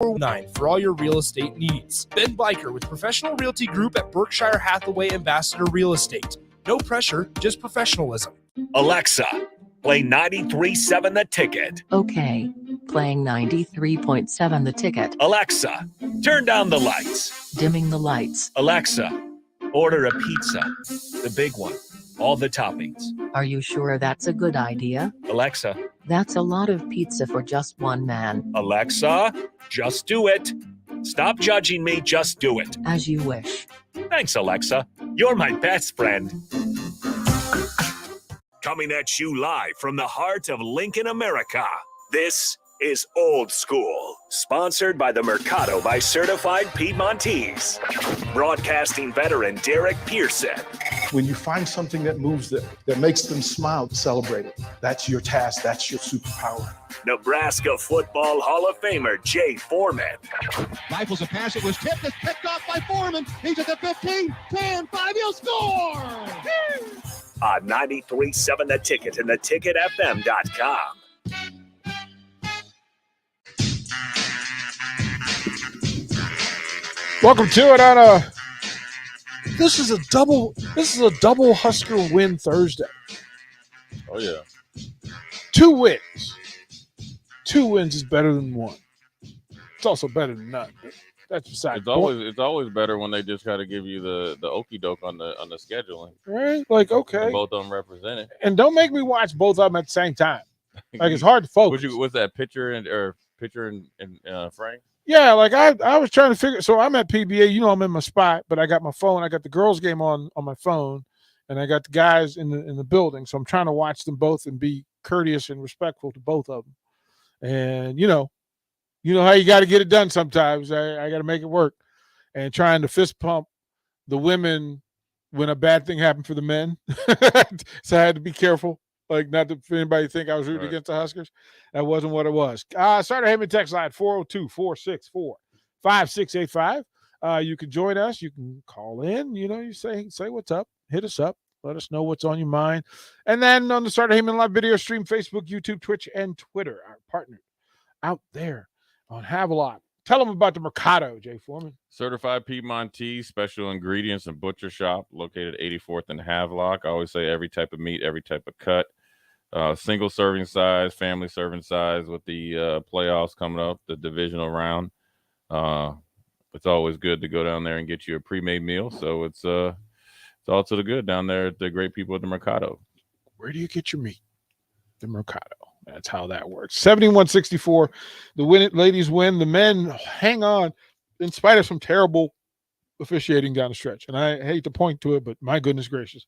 9 for all your real estate needs. Ben Biker with Professional Realty Group at Berkshire Hathaway Ambassador Real Estate. No pressure, just professionalism. Alexa, play 93.7 The Ticket. Okay, playing 93.7 The Ticket. Alexa, turn down the lights. Dimming the lights. Alexa, order a pizza. The big one. All the toppings. Are you sure that's a good idea? Alexa. That's a lot of pizza for just one man. Alexa, just do it. Stop judging me, just do it. As you wish. Thanks, Alexa. You're my best friend. Coming at you live from the heart of Lincoln, America. This is Old School, sponsored by the Mercado by Certified Piedmontese. Broadcasting veteran Derek Pearson. When you find something that moves them, that makes them smile, celebrate it. That's your task. That's your superpower. Nebraska Football Hall of Famer Jay Foreman. Rifles a pass. It was tipped. It's picked off by Foreman. He's at the 15, 10, 5. He'll score! On 93.7 The Ticket and theticketfm.com. Welcome to it on a. This is a double Husker win Thursday. Oh yeah, 2 wins. 2 wins is better than 1. It's also better than none. That's besides. It's always better when they just got to give you the okie doke on the scheduling. Right? Like, okay. And both of them represented. And don't make me watch both of them at the same time. Like, it's hard to focus. Was that picture and frame? Yeah, like I was trying to figure. So I'm at PBA. You know, I'm in my spot, but I got my phone. I got the girls' game on my phone, and I got the guys in the building. So I'm trying to watch them both and be courteous and respectful to both of them. And you know how you got to get it done sometimes. I got to make it work. And trying to fist pump the women when a bad thing happened for the men. So I had to be careful. Like, not for anybody to think I was rooting against the Huskers. That wasn't what it was. Starter Heyman text line 402-464-5685. You can join us. You can call in. You say what's up. Hit us up. Let us know what's on your mind. And then on the Starter Heyman live video stream, Facebook, YouTube, Twitch, and Twitter, our partner out there on Havelock. Tell them about the Mercado, Jay Foreman. Certified Piedmontese, special ingredients and butcher shop located 84th and Havelock. I always say every type of meat, every type of cut. Single serving size, family serving size with the playoffs coming up, the divisional round. It's always good to go down there and get you a pre-made meal. So it's all to the good down there at the great people at the Mercado. Where do you get your meat? The Mercado. That's how that works. 71-64. The ladies win. The men hang on in spite of some terrible officiating down the stretch. And I hate to point to it, but my goodness gracious.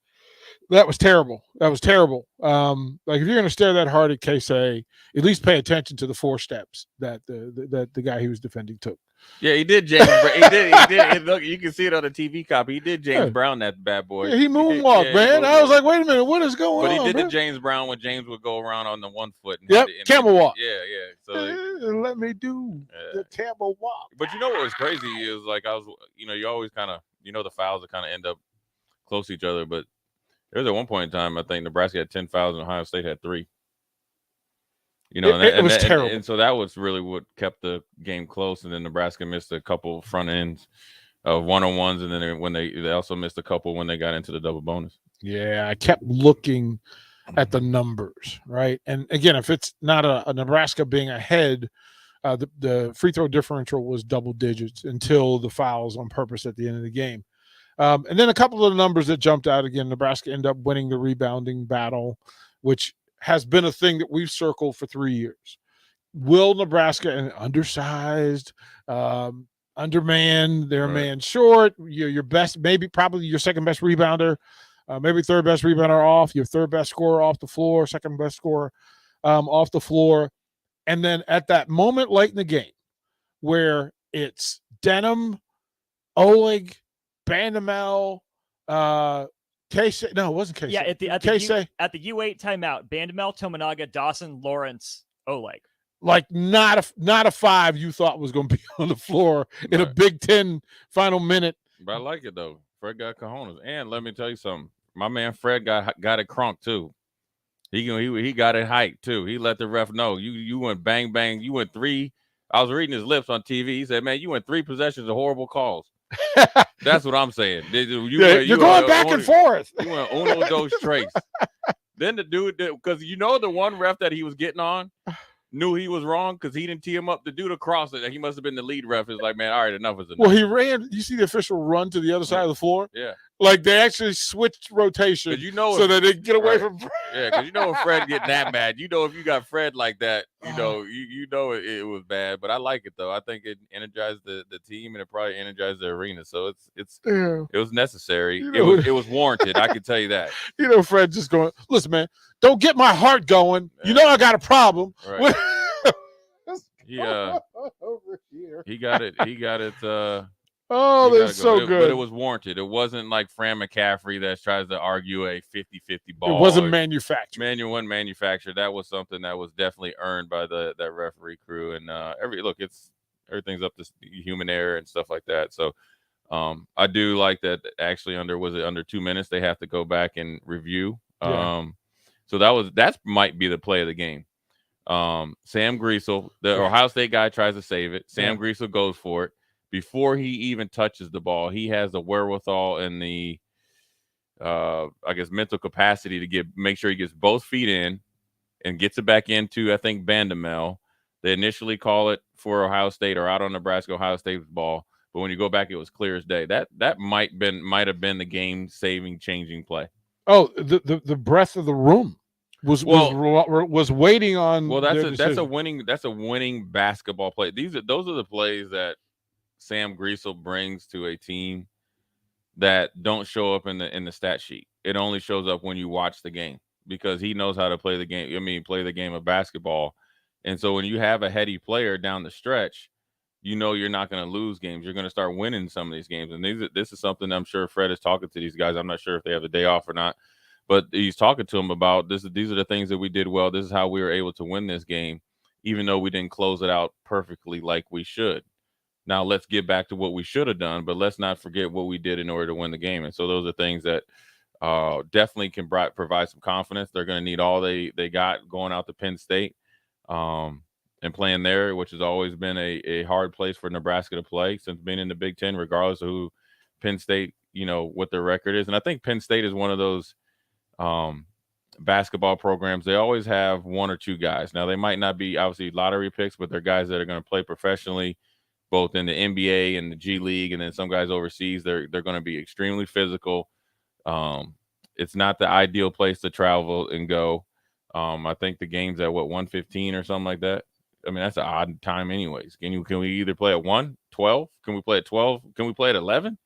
That was terrible. Like, if you're going to stare that hard at Casey, at least pay attention to the 4 steps that the guy he was defending took. Yeah, he did, James. He did. Look, you can see it on the TV copy. He did James Brown, that bad boy. Yeah, he moonwalked, man. I was like, wait a minute, what is going on? But he did man? the James Brown when James would go around on the 1 foot. Yep, camel walk. Yeah. So let me do the camel walk. But you know what was crazy is, like, you always kind of, the fouls that kind of end up close to each other. But there was at one point in time, I think Nebraska had 10 fouls and Ohio State had 3. It was terrible. And so that was really what kept the game close. And then Nebraska missed a couple front ends of one-on-ones. And then when they also missed a couple when they got into the double bonus. Yeah, I kept looking at the numbers, right? And again, if it's not a Nebraska being ahead, the free throw differential was double digits until the fouls on purpose at the end of the game. And then a couple of the numbers that jumped out again, Nebraska ended up winning the rebounding battle, which has been a thing that we've circled for 3 years. Will Nebraska, an undersized, undermanned, they're a man short, your best, probably your second best rebounder, maybe third best rebounder off, your third best scorer off the floor, second best scorer off the floor. And then at that moment late in the game where it's Denham, Oleg, Bandamel, Casey. No, it wasn't Casey. Yeah, at the U8 timeout, Bandamel, Tominaga, Dawson, Lawrence, Oleg. Like not a 5 you thought was going to be on the floor in a Big Ten final minute. But I like it though. Fred got cojones, and let me tell you something. My man Fred got it crunk too. He got it hyped too. He let the ref know you went bang bang. You went 3 I was reading his lips on TV. He said, "Man, you went 3 possessions of horrible calls." That's what I'm saying. You're going back and forth. You went uno dos tres. Then the dude, because the one ref that he was getting on knew he was wrong because he didn't tee him up to do the cross. He must have been the lead ref. It's like, man, all right, enough is enough. Well, he ran. You see the official run to the other side of the floor? Yeah. Like they actually switched rotation so that they get away from Fred. Yeah, because if Fred getting that mad, if you got Fred like that, it was bad. But I like it though. I think it energized the team and it probably energized the arena. So it was necessary. It was warranted. I can tell you that. Fred just going, listen, man, don't get my heart going. Yeah. I got a problem. Right. Over here. He got it. That's so good. But it was warranted. It wasn't like Fran McCaffrey that tries to argue a 50-50 ball. It wasn't manufactured. Wasn't manufactured. That was something that was definitely earned by that referee crew. And everything's up to human error and stuff like that. So I do like that. Actually, under 2 minutes they have to go back and review. Yeah. So that might be the play of the game. Sam Griesel, the Ohio State guy, tries to save it. Sam Griesel goes for it. Before he even touches the ball, he has the wherewithal and the, mental capacity to make sure he gets both feet in and gets it back into, I think, Bandamel. They initially call it for Ohio State or out on Nebraska, Ohio State's ball. But when you go back, it was clear as day. That might have been the game-saving, changing play. Oh, the breadth of the room was waiting on. Well, that's a winning basketball play. Those are the plays that Sam Griesel brings to a team that don't show up in the stat sheet. It only shows up when you watch the game because he knows how to play the game. Play the game of basketball. And so when you have a heady player down the stretch, you're not going to lose games. You're going to start winning some of these games. And this is something I'm sure Fred is talking to these guys. I'm not sure if they have a day off or not, but he's talking to them about this. These are the things that we did well. This is how we were able to win this game, even though we didn't close it out perfectly like we should. Now let's get back to what we should have done, but let's not forget what we did in order to win the game. And so those are things that definitely can provide some confidence. They're going to need all they got going out to Penn State and playing there, which has always been a hard place for Nebraska to play since being in the Big Ten, regardless of who Penn State, what their record is. And I think Penn State is one of those basketball programs. They always have one or two guys. Now, they might not be obviously lottery picks, but they're guys that are going to play professionally, both in the NBA and the G League, and then some guys overseas. They're going to be extremely physical. It's not the ideal place to travel and go. I think the game's at 1:15 or something like that. I mean, that's an odd time anyways. Can we either play at 1, 12? Can we play at 12? Can we play at 11?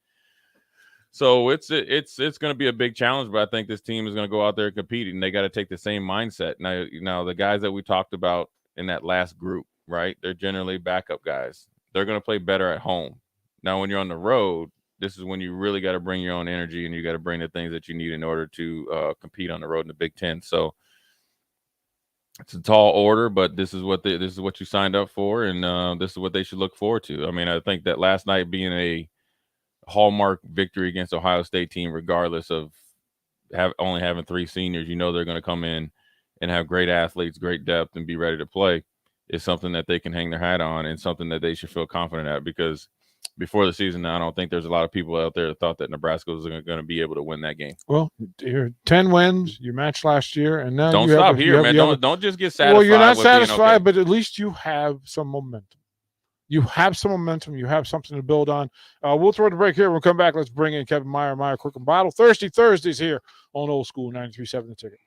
So it's going to be a big challenge, but I think this team is going to go out there and compete, and they got to take the same mindset. Now the guys that we talked about in that last group, right? They're generally backup guys. They're going to play better at home. Now, when you're on the road, this is when you really got to bring your own energy and you got to bring the things that you need in order to compete on the road in the Big Ten. So it's a tall order, but this is what you signed up for, and this is what they should look forward to. I mean, I think that last night being a hallmark victory against Ohio State team, regardless of only having 3 seniors, they're going to come in and have great athletes, great depth, and be ready to play, is something that they can hang their hat on and something that they should feel confident at, because before the season, I don't think there's a lot of people out there that thought that Nebraska was going to be able to win that game. Well, you're 10 wins, you matched last year, and now don't stop here, man. Don't just get satisfied. Well, you're not satisfied, but at least you have some momentum. You have some momentum. You have something to build on. We'll throw the break here. We'll come back. Let's bring in Kevin Meyer, Quick and Bottle. Thirsty Thursdays here on Old School 93.7 The Ticket.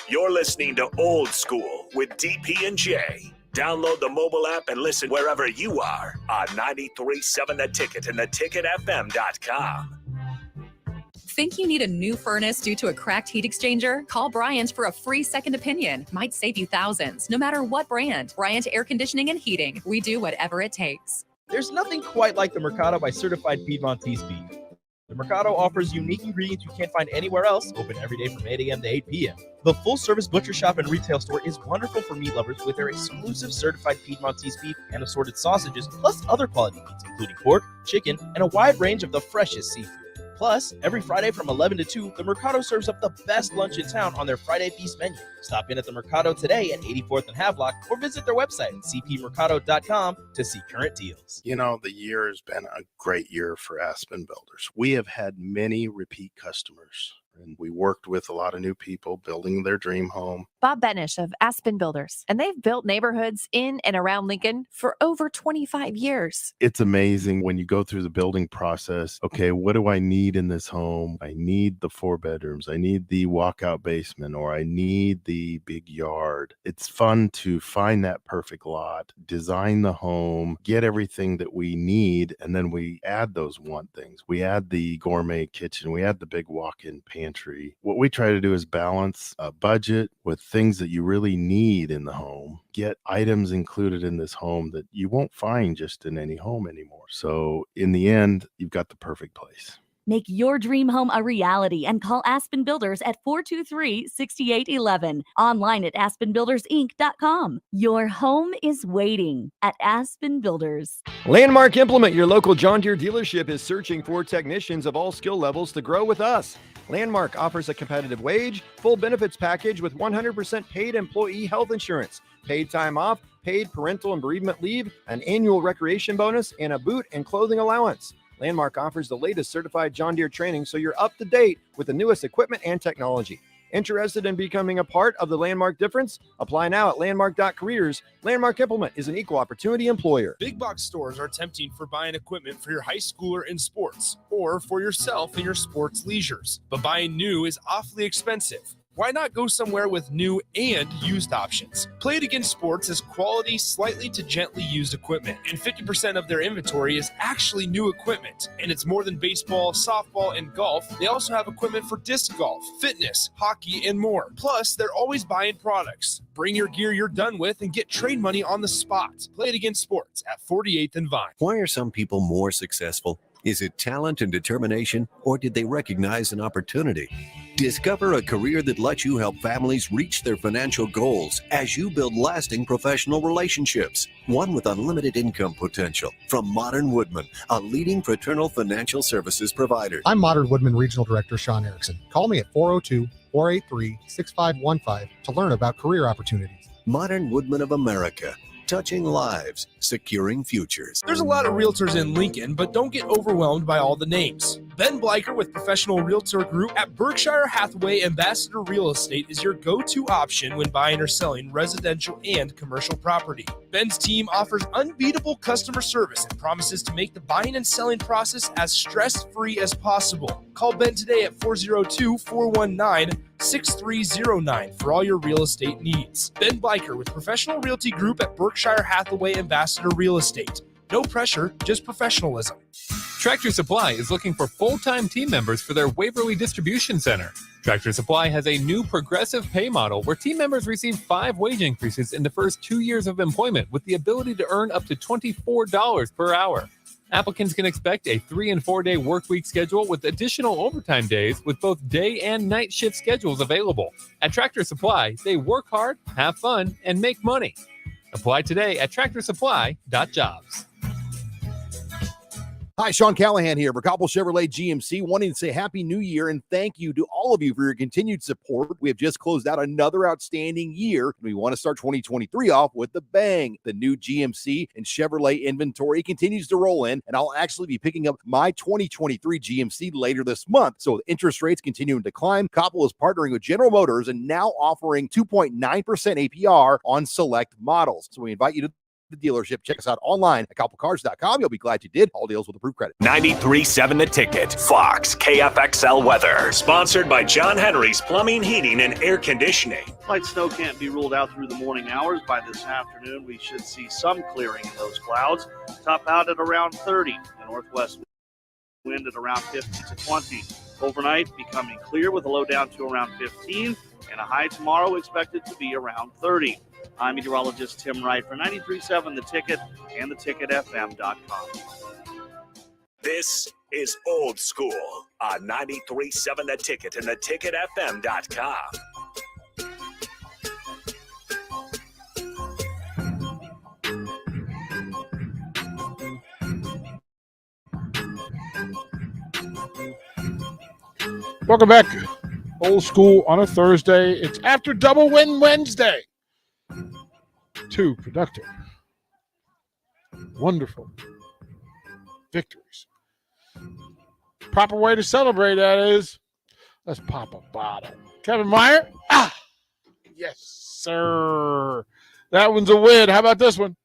You're listening to Old School with DP and J. Download the mobile app and listen wherever you are on 93.7 The Ticket and theticketfm.com. Think you need a new furnace due to a cracked heat exchanger? Call Bryant for a free second opinion. Might save you thousands, no matter what brand. Bryant Air Conditioning and Heating. We do whatever it takes. There's nothing quite like the Mercado by Certified Piedmontese beef. The Mercado offers unique ingredients you can't find anywhere else, open every day from 8 a.m. to 8 p.m. The full-service butcher shop and retail store is wonderful for meat lovers with their exclusive certified Piedmontese beef and assorted sausages, plus other quality meats, including pork, chicken, and a wide range of the freshest seafood. Plus, every Friday from 11 to 2, the Mercado serves up the best lunch in town on their Friday Feast menu. Stop in at the Mercado today at 84th and Havelock or visit their website at cpmercado.com to see current deals. You know, the year has been a great year for Aspen Builders. We have had many repeat customers, and we worked with a lot of new people building their dream home. Bob Benish of Aspen Builders, and they've built neighborhoods in and around Lincoln for over 25 years. It's amazing when you go through the building process. Okay, what do I need in this home? I need the 4 bedrooms. I need the walkout basement, or I need the big yard. It's fun to find that perfect lot, design the home, get everything that we need, and then we add those want things. We add the gourmet kitchen. We add the big walk-in pantry. What we try to do is balance a budget with things that you really need in the home. Get items included in this home that you won't find just in any home anymore. So in the end, you've got the perfect place. Make your dream home a reality and call Aspen Builders at 423-6811. Online at aspenbuildersinc.com. Your home is waiting at Aspen Builders. Landmark Implement, your local John Deere dealership, is searching for technicians of all skill levels to grow with us. Landmark offers a competitive wage, full benefits package with 100% paid employee health insurance, paid time off, paid parental and bereavement leave, an annual recreation bonus, and a boot and clothing allowance. Landmark offers the latest certified John Deere training, so you're up to date with the newest equipment and technology. Interested in becoming a part of the Landmark difference? Apply now at landmark.careers. Landmark Implement is an equal opportunity employer. Big box stores are tempting for buying equipment for your high schooler in sports or for yourself in your sports leisures. But buying new is awfully expensive. Why not go somewhere with new and used options? Play It Again Sports has quality, slightly to gently used equipment, and 50% of their inventory is actually new equipment. And it's more than baseball, softball, and golf. They also have equipment for disc golf, fitness, hockey, and more. Plus, they're always buying products. Bring your gear you're done with and get trade money on the spot. Play It Again Sports at 48th and Vine. Why are some people more successful? Is it talent and determination, or did they recognize an opportunity? Discover a career that lets you help families reach their financial goals as you build lasting professional relationships, one with unlimited income potential. From Modern Woodman, a leading fraternal financial services provider. I'm Modern Woodman Regional Director Sean Erickson. Call me at 402-483-6515 to learn about career opportunities. Modern Woodman of America. Touching lives, securing futures. There's a lot of realtors in Lincoln, but don't get overwhelmed by all the names. Ben Bleicher with Professional Realtor Group at Berkshire Hathaway Ambassador Real Estate is your go-to option when buying or selling residential and commercial property. Ben's team offers unbeatable customer service and promises to make the buying and selling process as stress-free as possible. Call Ben today at 402-419-6309 for all your real estate needs. Ben Bleicher with Professional Realty Group at Berkshire Hathaway Ambassador Real Estate. No pressure, just professionalism. Tractor Supply is looking for full-time team members for their Waverly Distribution Center. Tractor Supply has a new progressive pay model where team members receive 5 wage increases in the first 2 years of employment with the ability to earn up to $24 per hour. Applicants can expect a 3- and 4-day work week schedule with additional overtime days with both day and night shift schedules available. At Tractor Supply, they work hard, have fun, and make money. Apply today at tractorsupply.jobs. Hi, Sean Callahan here for Cobble Chevrolet GMC, wanting to say Happy New Year and thank you to all of you for your continued support. We have just closed out another outstanding year, and we want to start 2023 off with a bang. The new GMC and Chevrolet inventory continues to roll in, and I'll actually be picking up my 2023 GMC later this month. So with interest rates continuing to climb, Cobble is partnering with General Motors and now offering 2.9% APR on select models. So we invite you to the dealership. Check us out online at cobblecars.com. You'll be glad you did. All deals with approved credit. 93.7 The Ticket. Fox KFXL weather. Sponsored by John Henry's Plumbing, Heating, and Air Conditioning. Light snow can't be ruled out through the morning hours. By this afternoon, we should see some clearing in those clouds. Top out at around 30. The northwest wind at around 50 to 20. Overnight, becoming clear with a low down to around 15. And a high tomorrow expected to be around 30. I'm meteorologist Tim Wright for 93.7 The Ticket and theticketfm.com. This is Old School on 93.7 The Ticket and theticketfm.com. Welcome back. Old School on a Thursday. It's after Double Win Wednesday. 2 productive, wonderful victories. Proper way to celebrate that is, let's pop a bottle. Kevin Meyer. Yes, sir. That one's a win. How about this one?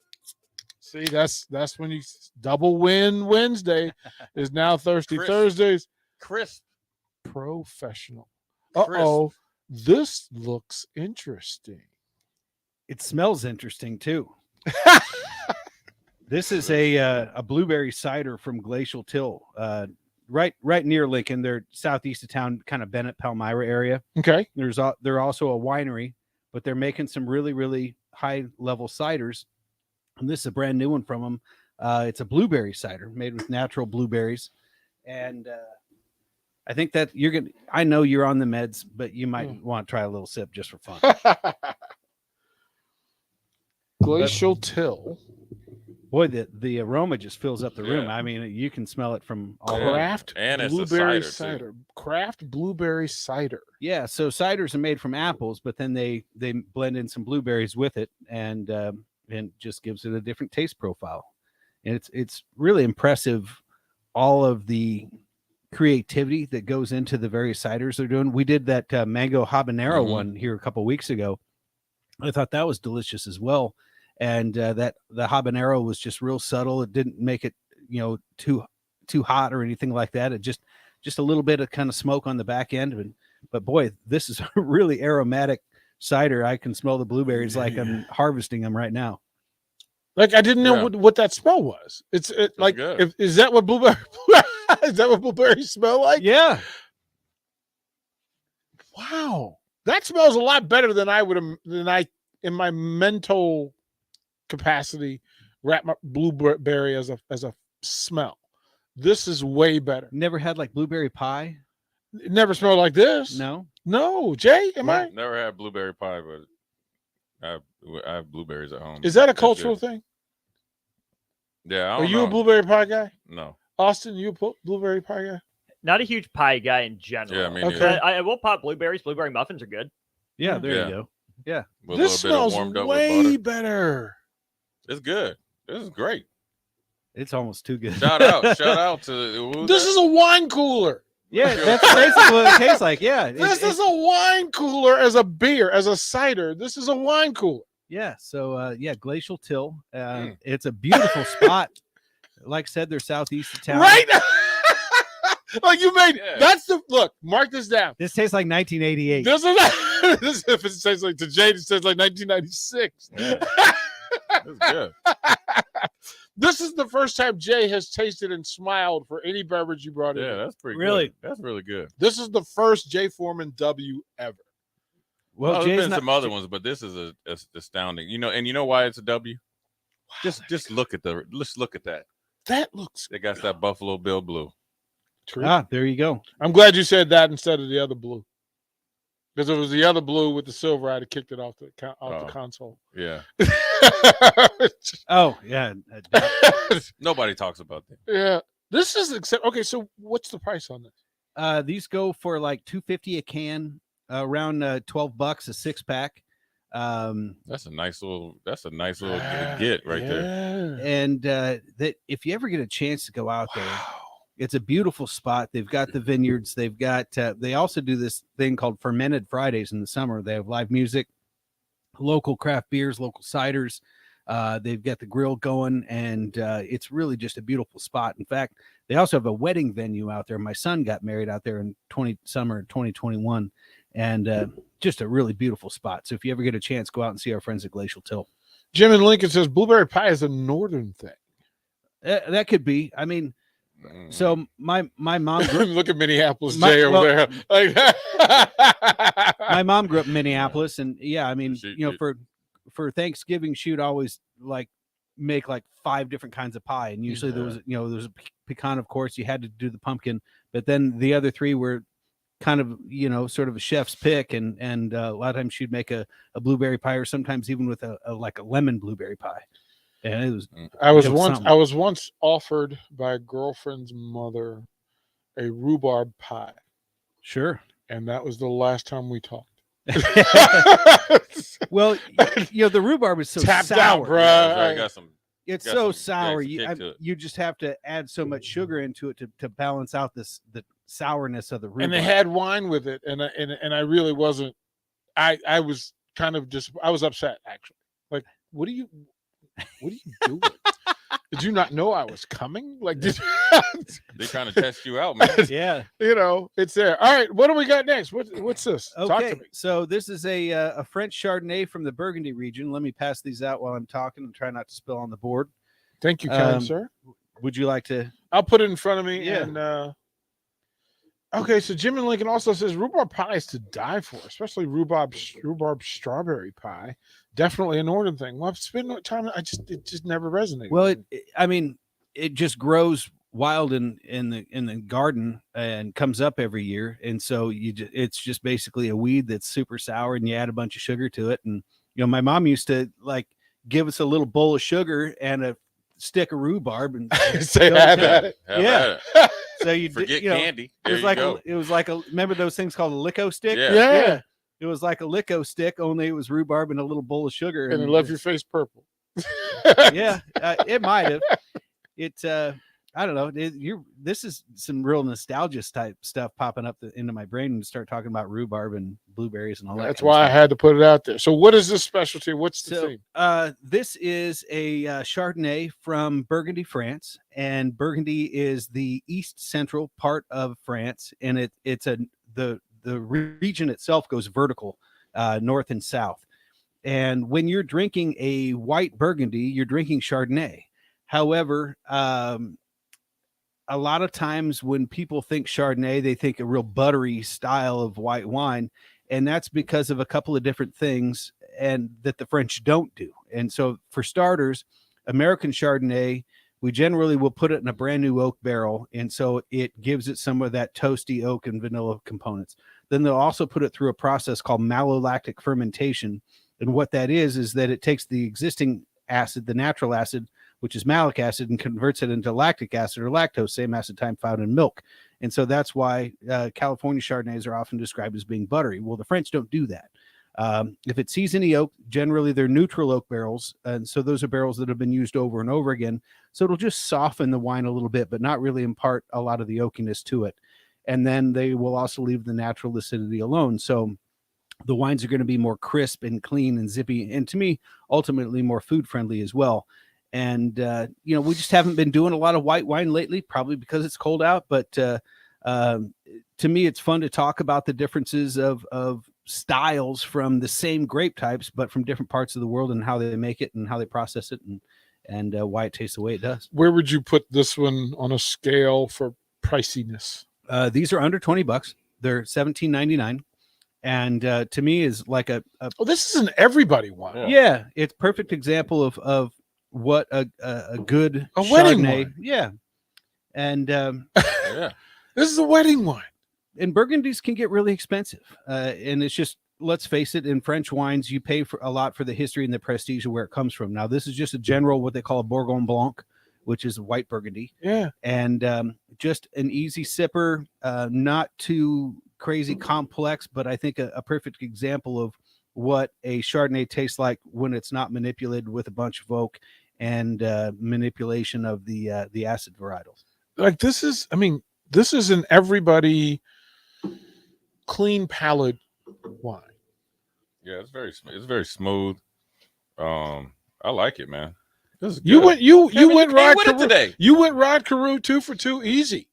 See, that's when you Double Win Wednesday is now Thirsty Thursdays. Crisp. Professional. Uh-oh. This looks interesting. It smells interesting too. This is a blueberry cider from Glacial Till, right near Lincoln. They're southeast of town, kind of Bennett, Palmyra area. Okay. They're also a winery, but they're making some really, really high level ciders. And this is a brand new one from them. It's a blueberry cider made with natural blueberries. And I think that I know you're on the meds, but you might want to try a little sip just for fun. Glacial Till. Boy, the aroma just fills up the room. I mean, you can smell it from all over. Craft and it's blueberry a cider. Craft blueberry cider. Yeah, so ciders are made from apples, but then they blend in some blueberries with it, and just gives it a different taste profile. And it's really impressive, all of the creativity that goes into the various ciders they're doing. We did that mango habanero one here a couple weeks ago. I thought that was delicious as well. And that the habanero was just real subtle. It didn't make it, too hot or anything like that. It just a little bit of kind of smoke on the back end. But boy, this is a really aromatic cider. I can smell the blueberries like I'm harvesting them right now. Like I didn't know what that smell was. Is that what blueberry? Is that what blueberries smell like? Yeah. Wow, that smells a lot better than I in my mental capacity wrap my blueberry as a smell. This is way better. Never had like blueberry pie? It never smelled like this. No. Jay, am I? Never had blueberry pie, but I have blueberries at home. Is that a cultural thing? Yeah. Are you a blueberry pie guy? No. Austin, you a blueberry pie guy? Not a huge pie guy in general. Yeah, me neither. neither. I will pop blueberries. Blueberry muffins are good. Yeah, there you go. Yeah. With This smells way better. It's good. This is great. It's almost too good. Shout out to this is a wine cooler. Yeah, that's basically what it tastes like. Yeah. This is a wine cooler as a beer, as a cider. This is a wine cooler. Yeah. So Glacial Till. It's a beautiful spot. Like I said, they're southeast of town. Right? Like you made that's the look. Mark this down. This tastes like 1988. This is this if it says like to Jade, it says like 1996. Yeah. That's good. This is the first time Jay has tasted and smiled for any beverage you brought in. Yeah, that's pretty Really? good. That's really good. This is the first Jay Foreman W ever. Well, there's been some other ones, but this is a astounding. And you know why it's a W? Just look at let's look at that. That looks. They got that Buffalo Bill blue. True. There you go. I'm glad you said that instead of the other blue. Because if it was the other blue with the silver, I'd have kicked it off the console. Yeah. Oh, yeah. Nobody talks about that. Yeah. This is okay. So what's the price on this? These go for like $2.50 a can, around $12 a 6-pack. That's a nice little get right there. And that if you ever get a chance to go out there, it's a beautiful spot. They've got the vineyards. They've got they also do this thing called Fermented Fridays in the summer. They have live music, local craft beers, local ciders. They've got the grill going, and it's really just a beautiful spot. In fact, they also have a wedding venue out there. My son got married out there in summer 2021, and just a really beautiful spot. So if you ever get a chance, go out and see our friends at Glacial Till. Jim in Lincoln says blueberry pie is a northern thing. That could be. I mean, so my mom look at Minneapolis Jay over there. Like my mom grew up in Minneapolis, and I mean, for Thanksgiving, she would always like make like 5 different kinds of pie, and usually there was a pecan, of course. You had to do the pumpkin, but then the other 3 were kind of sort of a chef's pick, and a lot of times she'd make a blueberry pie, or sometimes even with a lemon blueberry pie. And it was. I was once offered by a girlfriend's mother a rhubarb pie. Sure. And that was the last time we talked. Well, the rhubarb is so Tapped sour. out, bro. I got some. It's got so some sour. kick to it. You just have to add so much sugar into it to balance out the sourness of the rhubarb. And they had wine with it, and I really wasn't. I was kind of I was upset actually. Like, what are you doing? Did you not know I was coming? Like, did you... They're trying to test you out, man. Yeah, it's there. All right, what do we got next? What's this? Okay, Talk to me. so this is a French Chardonnay from the Burgundy region. Let me pass these out while I'm talking and try not to spill on the board. Thank you, kind sir. Would you like to? I'll put it in front of me. Yeah. And okay, so Jim and Lincoln also says rhubarb pie is to die for, especially rhubarb strawberry pie. Definitely a northern thing. Well, I've spent time. It just never resonated. Well, it just grows wild in the garden and comes up every year, and so it's just basically a weed that's super sour, and you add a bunch of sugar to it. And my mom used to like give us a little bowl of sugar and a stick of rhubarb and say have at it. Yeah. So you forget candy. It was like remember those things called a Lico stick? Yeah. It was like a Lico stick, only it was rhubarb and a little bowl of sugar. And it left your face purple. Yeah, it might have. I don't know. This is some real nostalgia type stuff popping up into my brain and start talking about rhubarb and blueberries and all that. That's why I had to put it out there. So what is this specialty? What's the theme? This is a Chardonnay from Burgundy, France, and Burgundy is the east central part of France, and the region itself goes vertical, north and south. And when you're drinking a white Burgundy, you're drinking Chardonnay. However, a lot of times when people think Chardonnay, they think a real buttery style of white wine. And that's because of a couple of different things and that the French don't do. And so for starters, American Chardonnay, we generally will put it in a brand new oak barrel. And so it gives it some of that toasty oak and vanilla components. Then they'll also put it through a process called malolactic fermentation. And what that is that it takes the existing acid, the natural acid, which is malic acid, and converts it into lactic acid or lactose, same acid type found in milk. And so that's why California Chardonnays are often described as being buttery. Well, the French don't do that. If it sees any oak, generally they're neutral oak barrels. And so those are barrels that have been used over and over again. So it'll just soften the wine a little bit, but not really impart a lot of the oakiness to it. And then they will also leave the natural acidity alone. So the wines are going to be more crisp and clean and zippy. And to me, ultimately more food friendly as well. And, we just haven't been doing a lot of white wine lately, probably because it's cold out. But to me, it's fun to talk about the differences of styles from the same grape types, but from different parts of the world and how they make it and how they process it and why it tastes the way it does. Where would you put this one on a scale for priciness? These are under $20. They're $17.99. And to me is like this is an everybody one. Yeah, it's perfect example of what a good wedding Chardonnay. wine. Yeah. And this is a wedding wine. And Burgundies can get really expensive. And it's just, let's face it, in French wines, you pay for a lot for the history and the prestige of where it comes from. Now, this is just a general, what they call a Bourgogne Blanc, which is a white Burgundy. Yeah. And just an easy sipper, not too crazy complex, but I think a perfect example of what a Chardonnay tastes like when it's not manipulated with a bunch of oak and manipulation of the acid varietals. Like this is an everybody clean palate wine. Yeah, it's very smooth. I like it, man. You went Rod Carew today. You went Rod Carew 2 for 2 easy.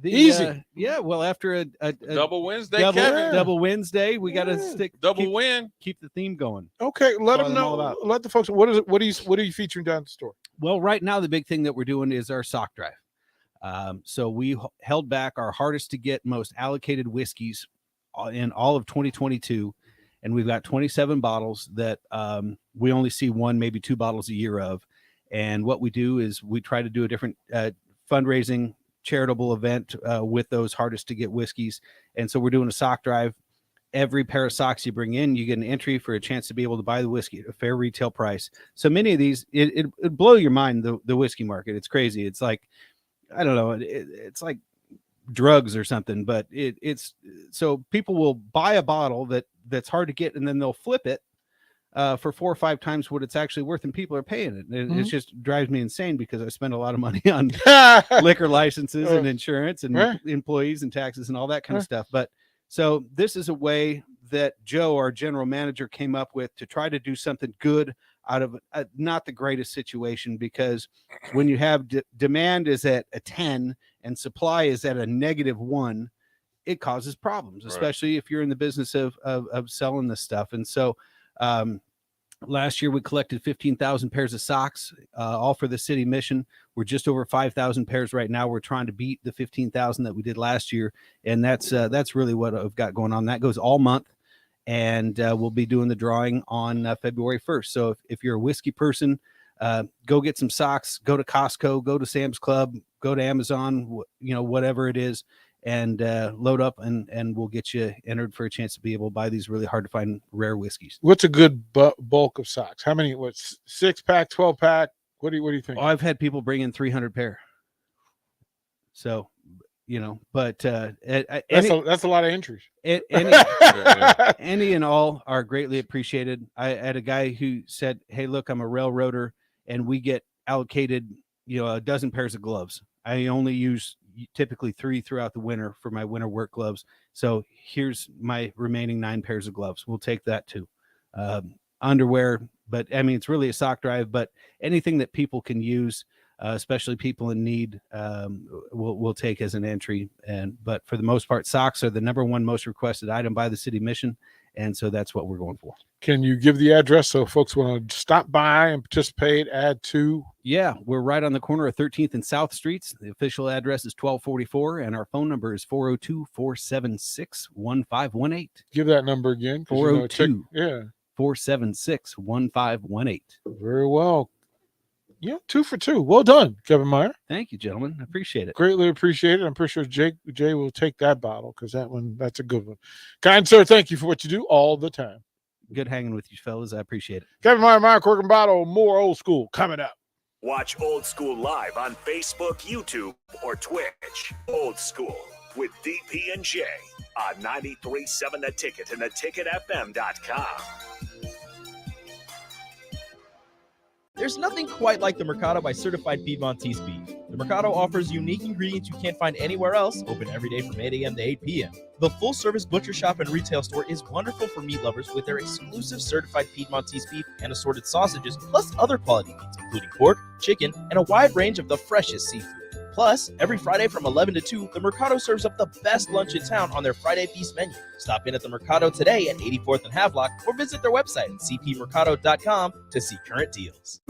Easy. Well, after a double Wednesday, double Wednesday, we got to keep the theme going. Okay, let them know. Let the folks. What is it? What are you featuring down at the store? Well, right now the big thing that we're doing is our sock drive. So we held back our hardest to get, most allocated whiskeys in all of 2022, and we've got 27 bottles that we only see 1, maybe 2 bottles a year of. And what we do is we try to do a different fundraising charitable event with those hardest to get whiskeys. And so we're doing a sock drive. Every pair of socks you bring in, you get an entry for a chance to be able to buy the whiskey at a fair retail price. So many of these, it blow your mind, the whiskey market. It's crazy. It's like, I don't know. It's like drugs or something, but it's so people will buy a bottle that's hard to get, and then they'll flip it for 4 or 5 times what it's actually worth, and people are paying it. And it just drives me insane because I spend a lot of money on liquor licenses and insurance and employees and taxes and all that kind of stuff. But so this is a way that Joe, our general manager, came up with to try to do something good out of not the greatest situation, because when you have demand is at a 10 and supply is at a -1, it causes problems, especially if you're in the business of selling this stuff. And so last year we collected 15,000 pairs of socks, all for the city mission. We're just over 5,000 pairs right now. We're trying to beat the 15,000 that we did last year, and that's really what I've got going on. That goes all month, and we'll be doing the drawing on February 1st. So if you're a whiskey person, go get some socks, go to Costco, go to Sam's Club, go to Amazon, whatever it is, and load up, and we'll get you entered for a chance to be able to buy these really hard to find rare whiskeys. What's a good bulk of socks? How many? What's 6-pack, 12-pack? What do you think? Oh, I've had people bring in 300 pair. So, but that's a lot of entries. Any and all are greatly appreciated. I had a guy who said, "Hey, look, I'm a railroader, and we get allocated, a dozen pairs of gloves. I only use typically 3 throughout the winter for my winter work gloves. So here's my remaining 9 pairs of gloves. We'll take that too. Underwear, but I mean, it's really a sock drive, but anything that people can use, especially people in need, we'll take as an entry. But for the most part, socks are the #1 most requested item by the city mission. And so that's what we're going for. Can you give the address so folks want to stop by and participate, add to? Yeah, we're right on the corner of 13th and South Streets. The official address is 1244, and our phone number is 402-476-1518. Give that number again. 402-476-1518. Very well. Yeah, 2 for 2. Well done, Kevin Meyer. Thank you, gentlemen. I appreciate it. Greatly appreciate it. I'm pretty sure Jay will take that bottle because that's a good one. Kind sir, thank you for what you do all the time. Good hanging with you, fellas. I appreciate it. Kevin Meyer, Cork and Bottle, more Old School coming up. Watch Old School live on Facebook, YouTube, or Twitch. Old School with DP and J on 93.7 The Ticket and theticketfm.com. There's nothing quite like the Mercado by Certified Piedmontese beef. The Mercado offers unique ingredients you can't find anywhere else, open every day from 8 a.m. to 8 p.m. The full-service butcher shop and retail store is wonderful for meat lovers with their exclusive certified Piedmontese beef and assorted sausages, plus other quality meats, including pork, chicken, and a wide range of the freshest seafood. Plus, every Friday from 11 to 2, the Mercado serves up the best lunch in town on their Friday Feast menu. Stop in at the Mercado today at 84th and Havelock or visit their website at cpmercado.com to see current deals.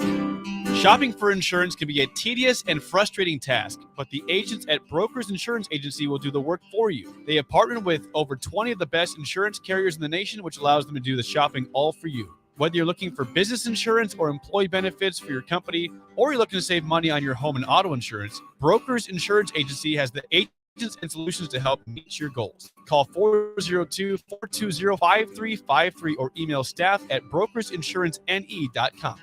Shopping for insurance can be a tedious and frustrating task, but the agents at Brokers Insurance Agency will do the work for you. They have partnered with over 20 of the best insurance carriers in the nation, which allows them to do the shopping all for you. Whether you're looking for business insurance or employee benefits for your company, or you're looking to save money on your home and auto insurance, Brokers Insurance Agency has the agents and solutions to help meet your goals. Call 402-420-5353 or email staff@brokersinsurancenE.com.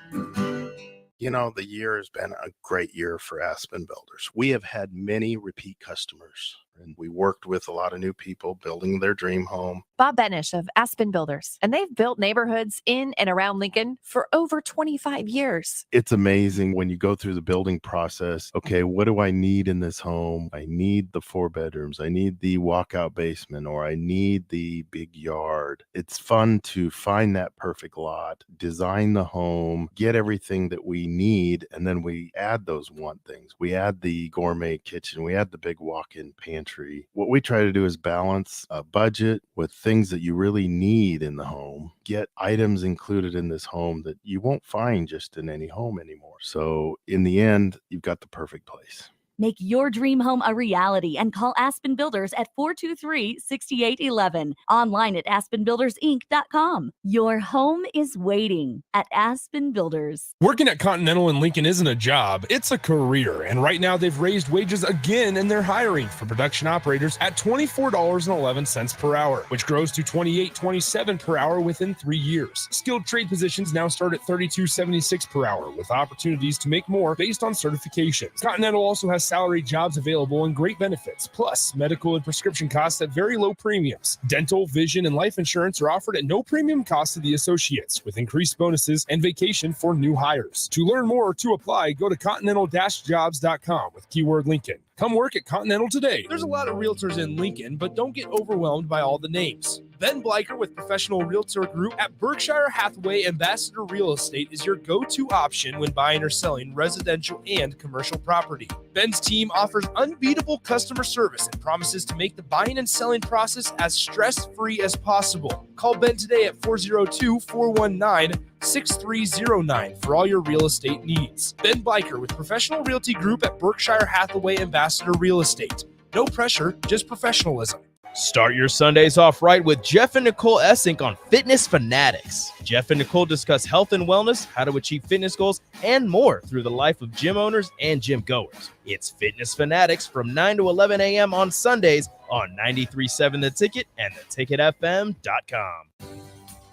The year has been a great year for Aspen Builders. We have had many repeat customers, and we worked with a lot of new people building their dream home. Bob Benish of Aspen Builders, and they've built neighborhoods in and around Lincoln for over 25 years. It's amazing when you go through the building process. Okay, what do I need in this home? I need the 4 bedrooms. I need the walkout basement, or I need the big yard. It's fun to find that perfect lot, design the home, get everything that we need, and then we add those want things. We add the gourmet kitchen. We add the big walk-in pantry. What we try to do is balance a budget with things that you really need in the home. Get items included in this home that you won't find just in any home anymore. So in the end, you've got the perfect place. Make your dream home a reality and call Aspen Builders at 423-6811. Online at aspenbuildersinc.com. Your home is waiting at Aspen Builders. Working at Continental in Lincoln isn't a job, it's a career. And right now they've raised wages again and they're hiring for production operators at $24.11 per hour, which grows to $28.27 per hour within 3 years. Skilled trade positions now start at $32.76 per hour with opportunities to make more based on certifications. Continental also has salary jobs available and great benefits, plus medical and prescription costs at very low premiums. Dental, vision, and life insurance are offered at no premium cost to the associates, with increased bonuses and vacation for new hires. To learn more or to apply, go to continental-jobs.com with keyword Lincoln. Come work at Continental today. There's a lot of realtors in Lincoln, but don't get overwhelmed by all the names. Ben Bleicher with Professional Realtor Group at Berkshire Hathaway Ambassador Real Estate is your go-to option when buying or selling residential and commercial property. Ben's team offers unbeatable customer service and promises to make the buying and selling process as stress-free as possible. Call Ben today at 402-419-6309 for all your real estate needs. Ben Bleicher with Professional Realty Group at Berkshire Hathaway Ambassador Real Estate. No pressure, just professionalism. Start your Sundays off right with Jeff and Nicole Essink on Fitness Fanatics. Jeff and Nicole discuss health and wellness, how to achieve fitness goals, and more through the life of gym owners and gym goers. It's Fitness Fanatics from 9 to 11 a.m. on Sundays on 93.7 The Ticket and theticketfm.com.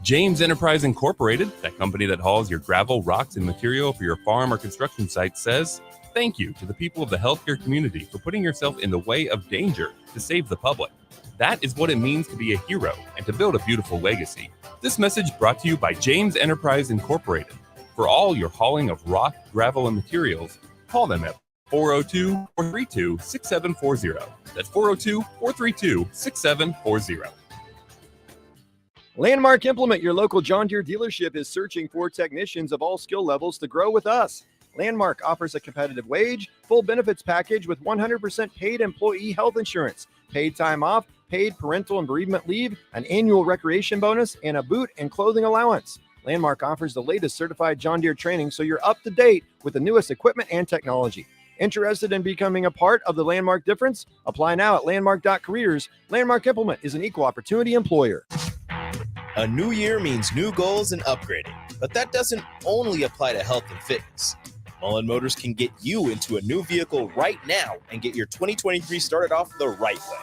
James Enterprise Incorporated, that company that hauls your gravel, rocks, and material for your farm or construction site, says thank you to the people of the healthcare community for putting yourself in the way of danger to save the public. That is what it means to be a hero and to build a beautiful legacy. This message brought to you by James Enterprise Incorporated. For all your hauling of rock, gravel, and materials, call them at 402-432-6740. That's 402-432-6740. Landmark Implement, your local John Deere dealership, is searching for technicians of all skill levels to grow with us. Landmark offers a competitive wage, full benefits package with 100% paid employee health insurance, paid time off, paid parental and bereavement leave, an annual recreation bonus, and a boot and clothing allowance. Landmark offers the latest certified John Deere training so you're up to date with the newest equipment and technology. Interested in becoming a part of the Landmark difference? Apply now at landmark.careers. Landmark Implement is an equal opportunity employer. A new year means new goals and upgrading, but that doesn't only apply to health and fitness. Mullen Motors can get you into a new vehicle right now and get your 2023 started off the right way.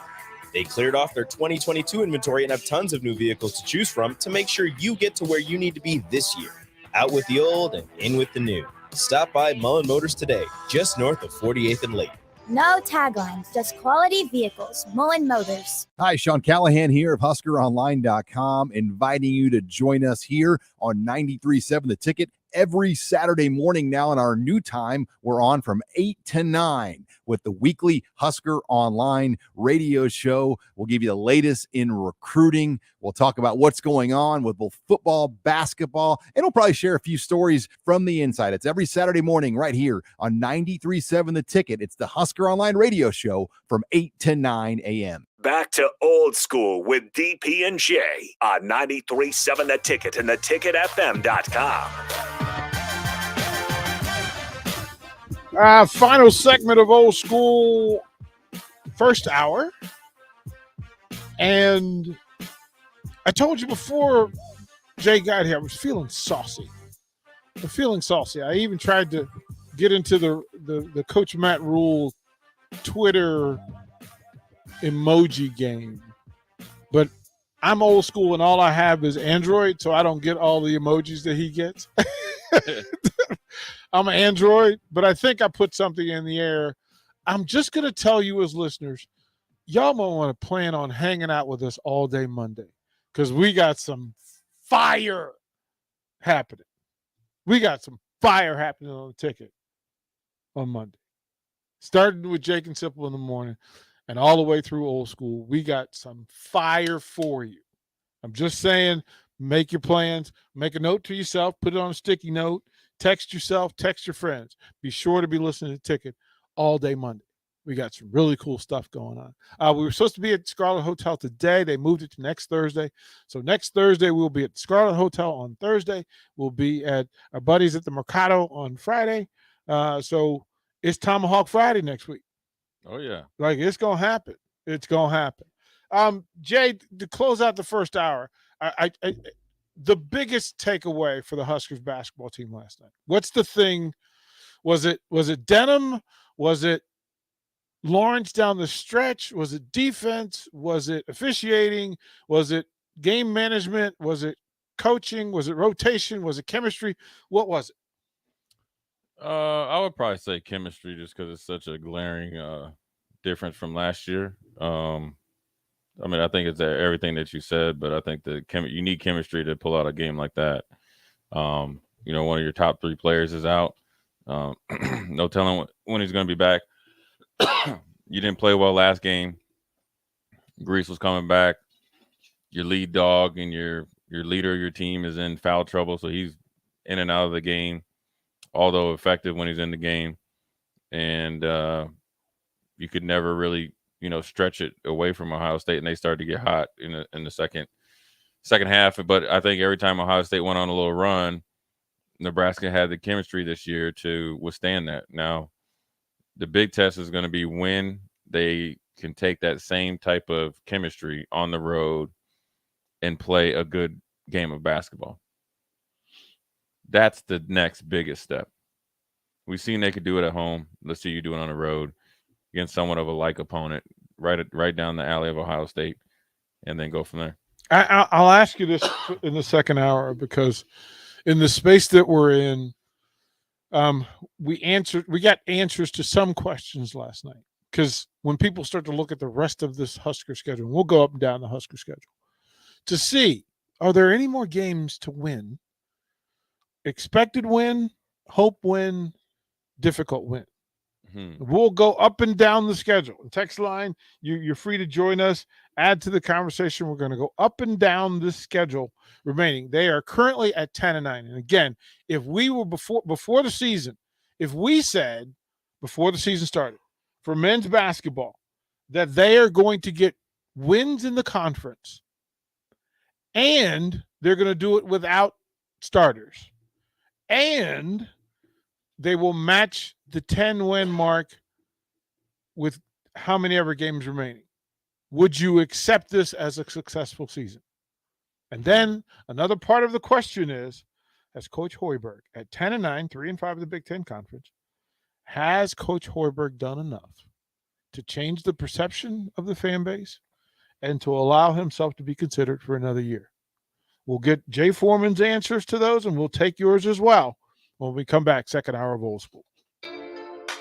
They cleared off their 2022 inventory and have tons of new vehicles to choose from to make sure you get to where you need to be this year. Out with the old and in with the new. Stop by Mullen Motors today, just north of 48th and Lake. No taglines, just quality vehicles. Mullen Motors. Hi, Sean Callahan here of HuskerOnline.com, inviting you to join us here on 93.7 The Ticket every Saturday morning now. In our new time, we're on from 8 to 9 with the weekly Husker Online radio show. We'll give you the latest in recruiting. We'll talk about what's going on with both football, basketball, and we'll probably share a few stories from the inside. It's every Saturday morning right here on 93.7 The Ticket. It's the Husker Online radio show from 8 to 9 a.m. Back to old school with DP and J on 93.7 The Ticket and theticketfm.com. Final segment of old school, first hour. And I told you before Jay got here, I was feeling saucy. I even tried to get into the Coach Matt Rule Twitter emoji game. But I'm old school and all I have is Android, so I don't get all the emojis that he gets. I'm an Android, but I think I put something in the air. I'm just going to tell you as listeners, y'all might want to plan on hanging out with us all day Monday because we got some fire happening. On the ticket on Monday. Starting with Jake and Simple in the morning and all the way through old school, we got some fire for you. I'm just saying, make your plans, make a note to yourself, put it on a sticky note, text yourself, text your friends. Be sure to be listening to the Ticket all day Monday. We got some really cool stuff going on. We were supposed to be at Scarlet Hotel today. They moved it to next Thursday. So next Thursday, we'll be at Scarlet Hotel on Thursday. We'll be at our buddies at the Mercado on Friday. So it's Tomahawk Friday next week. Oh, yeah. Like, it's going to happen. Jay, to close out the first hour, the biggest takeaway for the Huskers basketball team last night. What's the thing? Was it Denham? Was it Lawrence down the stretch? Was it defense? Was it officiating? Was it game management? Was it coaching? Was it rotation? Was it chemistry? What was it? I would probably say chemistry, just because it's such a glaring difference from last year. I mean, I think it's everything that you said, but I think you need chemistry to pull out a game like that. One of your top 3 players is out. No telling when he's going to be back. You didn't play well last game. Grease was coming back. Your lead dog and your leader of your team is in foul trouble, so he's in and out of the game, although effective when he's in the game. And you could never really, stretch it away from Ohio State, and they started to get hot in the second half. But I think every time Ohio State went on a little run, Nebraska had the chemistry this year to withstand that. Now, the big test is going to be when they can take that same type of chemistry on the road and play a good game of basketball. That's the next biggest step. We've seen they could do it at home. Let's see you do it on the road against somewhat of a like opponent, right down the alley of Ohio State, and then go from there. I'll ask you this in the second hour, because in the space that we're in, we got answers to some questions last night. Because when people start to look at the rest of this Husker schedule, we'll go up and down the Husker schedule to see, are there any more games to win? Expected win, hope win, difficult win. We'll go up and down the schedule. Text line, you're free to join us. Add to the conversation. We're going to go up and down this schedule remaining. They are currently at 10-9. And again, if we were before the season, if we said before the season started for men's basketball that they are going to get wins in the conference and they're going to do it without starters, and they will match the 10-win mark with how many ever games remaining, would you accept this as a successful season? And then another part of the question is, as Coach Hoiberg at 10-9, 3-5 of the Big Ten Conference, has Coach Hoiberg done enough to change the perception of the fan base and to allow himself to be considered for another year? We'll get Jay Foreman's answers to those, and we'll take yours as well when we come back, second hour of Old School.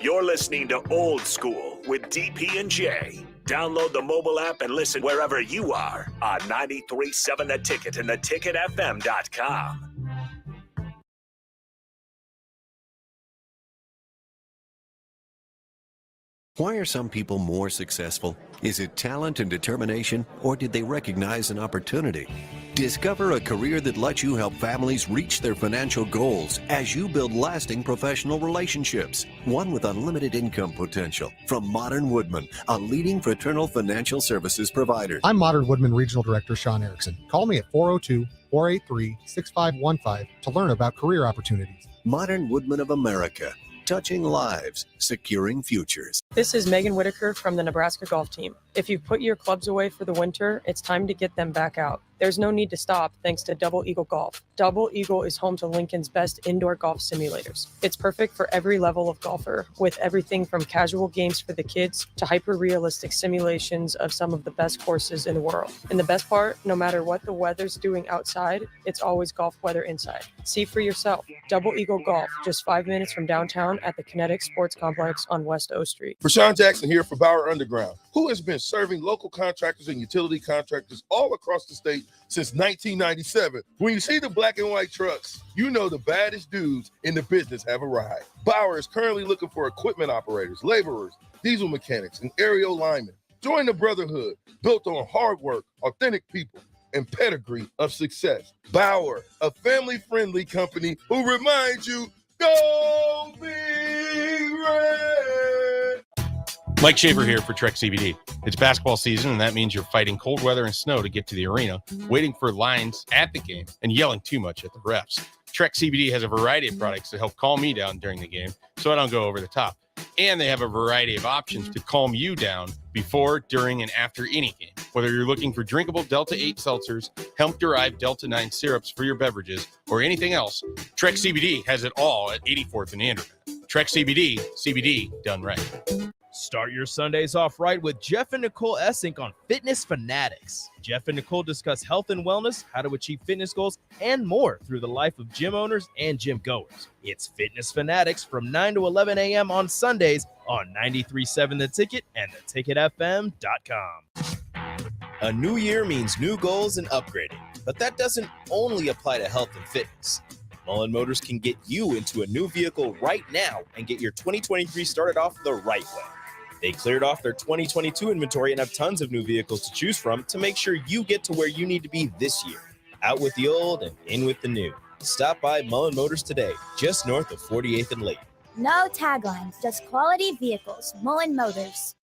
You're listening to Old School with DP and J. Download the mobile app and listen wherever you are on 93.7 The Ticket and theticketfm.com. Why are some people more successful? Is it talent and determination, or did they recognize an opportunity? Discover a career that lets you help families reach their financial goals as you build lasting professional relationships. One with unlimited income potential. From Modern Woodman, a leading fraternal financial services provider. I'm Modern Woodman Regional Director Sean Erickson. Call me at 402-483-6515 to learn about career opportunities. Modern Woodman of America. Touching lives, securing futures. This is Megan Whitaker from the Nebraska golf team. If you've put your clubs away for the winter, it's time to get them back out. There's no need to stop thanks to Double Eagle Golf. Double Eagle is home to Lincoln's best indoor golf simulators. It's perfect for every level of golfer, with everything from casual games for the kids to hyper-realistic simulations of some of the best courses in the world. And the best part, no matter what the weather's doing outside, it's always golf weather inside. See for yourself. Double Eagle Golf, just 5 minutes from downtown at the Kinetic Sports Complex on West O Street. Rashawn Jackson here for Bauer Underground, who has been serving local contractors and utility contractors all across the state since 1997. When you see the black and white trucks, you know the baddest dudes in the business have arrived. Bauer is currently looking for equipment operators, laborers, diesel mechanics, and aerial linemen. Join the brotherhood built on hard work, authentic people, and pedigree of success. Bauer, a family-friendly company who reminds you, go Big Red! Mike Shaver here for Trek CBD. It's basketball season, and that means you're fighting cold weather and snow to get to the arena, waiting for lines at the game, and yelling too much at the refs. Trek CBD has a variety of products to help calm me down during the game so I don't go over the top. And they have a variety of options to calm you down before, during, and after any game. Whether you're looking for drinkable Delta 8 seltzers, hemp-derived Delta 9 syrups for your beverages, or anything else, Trek CBD has it all at 84th and Andrew. Trek CBD, CBD done right. Start your Sundays off right with Jeff and Nicole Essink on Fitness Fanatics. Jeff and Nicole discuss health and wellness, how to achieve fitness goals, and more through the life of gym owners and gym goers. It's Fitness Fanatics from 9 to 11 a.m. on Sundays on 93.7 The Ticket and theticketfm.com. A new year means new goals and upgrading, but that doesn't only apply to health and fitness. Mullen Motors can get you into a new vehicle right now and get your 2023 started off the right way. They cleared off their 2022 inventory and have tons of new vehicles to choose from to make sure you get to where you need to be this year. Out with the old and in with the new. Stop by Mullen Motors today, just north of 48th and Lake. No taglines, just quality vehicles. Mullen Motors.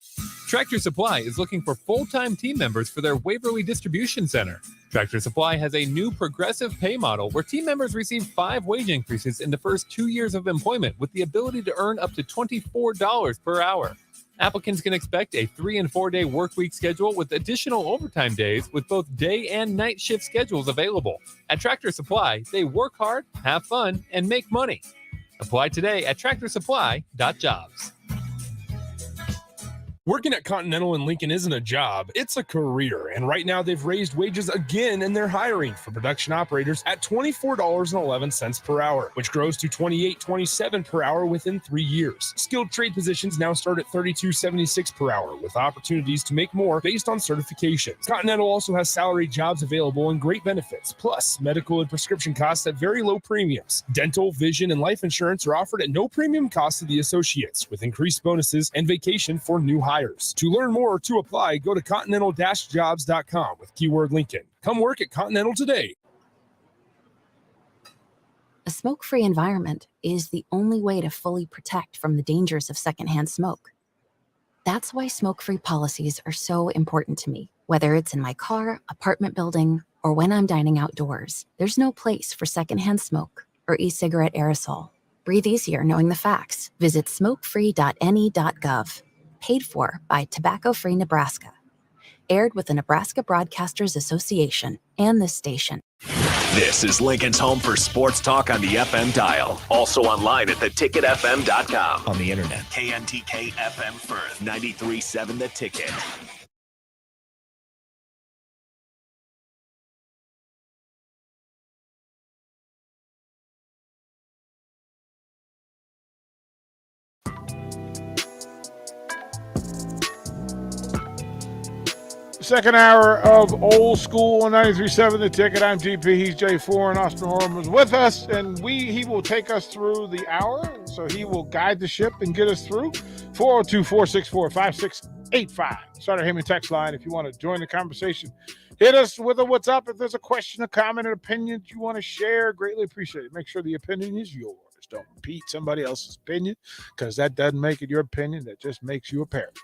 Tractor Supply is looking for full-time team members for their Waverly Distribution Center. Tractor Supply has a new progressive pay model where team members receive 5 wage increases in the first 2 years of employment with the ability to earn up to $24 per hour. Applicants can expect a 3- and 4-day work week schedule with additional overtime days with both day and night shift schedules available. At Tractor Supply, they work hard, have fun, and make money. Apply today at tractorsupply.jobs. Working at Continental in Lincoln isn't a job, it's a career. And right now they've raised wages again and they're hiring for production operators at $24.11 per hour, which grows to $28.27 per hour within 3 years. Skilled trade positions now start at $32.76 per hour with opportunities to make more based on certifications. Continental also has salary jobs available and great benefits, plus medical and prescription costs at very low premiums. Dental, vision, and life insurance are offered at no premium cost to the associates with increased bonuses and vacation for new hires. To learn more or to apply, go to continental-jobs.com with keyword Lincoln. Come work at Continental today. A smoke-free environment is the only way to fully protect from the dangers of secondhand smoke. That's why smoke-free policies are so important to me. Whether it's in my car, apartment building, or when I'm dining outdoors, there's no place for secondhand smoke or e-cigarette aerosol. Breathe easier knowing the facts. Visit smokefree.ne.gov. Paid for by Tobacco Free Nebraska. Aired with the Nebraska Broadcasters Association and this station. This is Lincoln's home for sports talk on the FM dial. Also online at theticketfm.com. On the internet. KNTK FM Firth, 93.7 The Ticket. Second hour of Old School on 93.7 The Ticket. I'm GP. He's J4, and Austin Horn is with us, and he will take us through the hour. So he will guide the ship and get us through. 402-464-5685. Starter Heyman text line if you want to join the conversation. Hit us with a what's up. If there's a question, a comment, an opinion you want to share, greatly appreciate it. Make sure the opinion is yours. Don't repeat somebody else's opinion because that doesn't make it your opinion. That just makes you a parrot.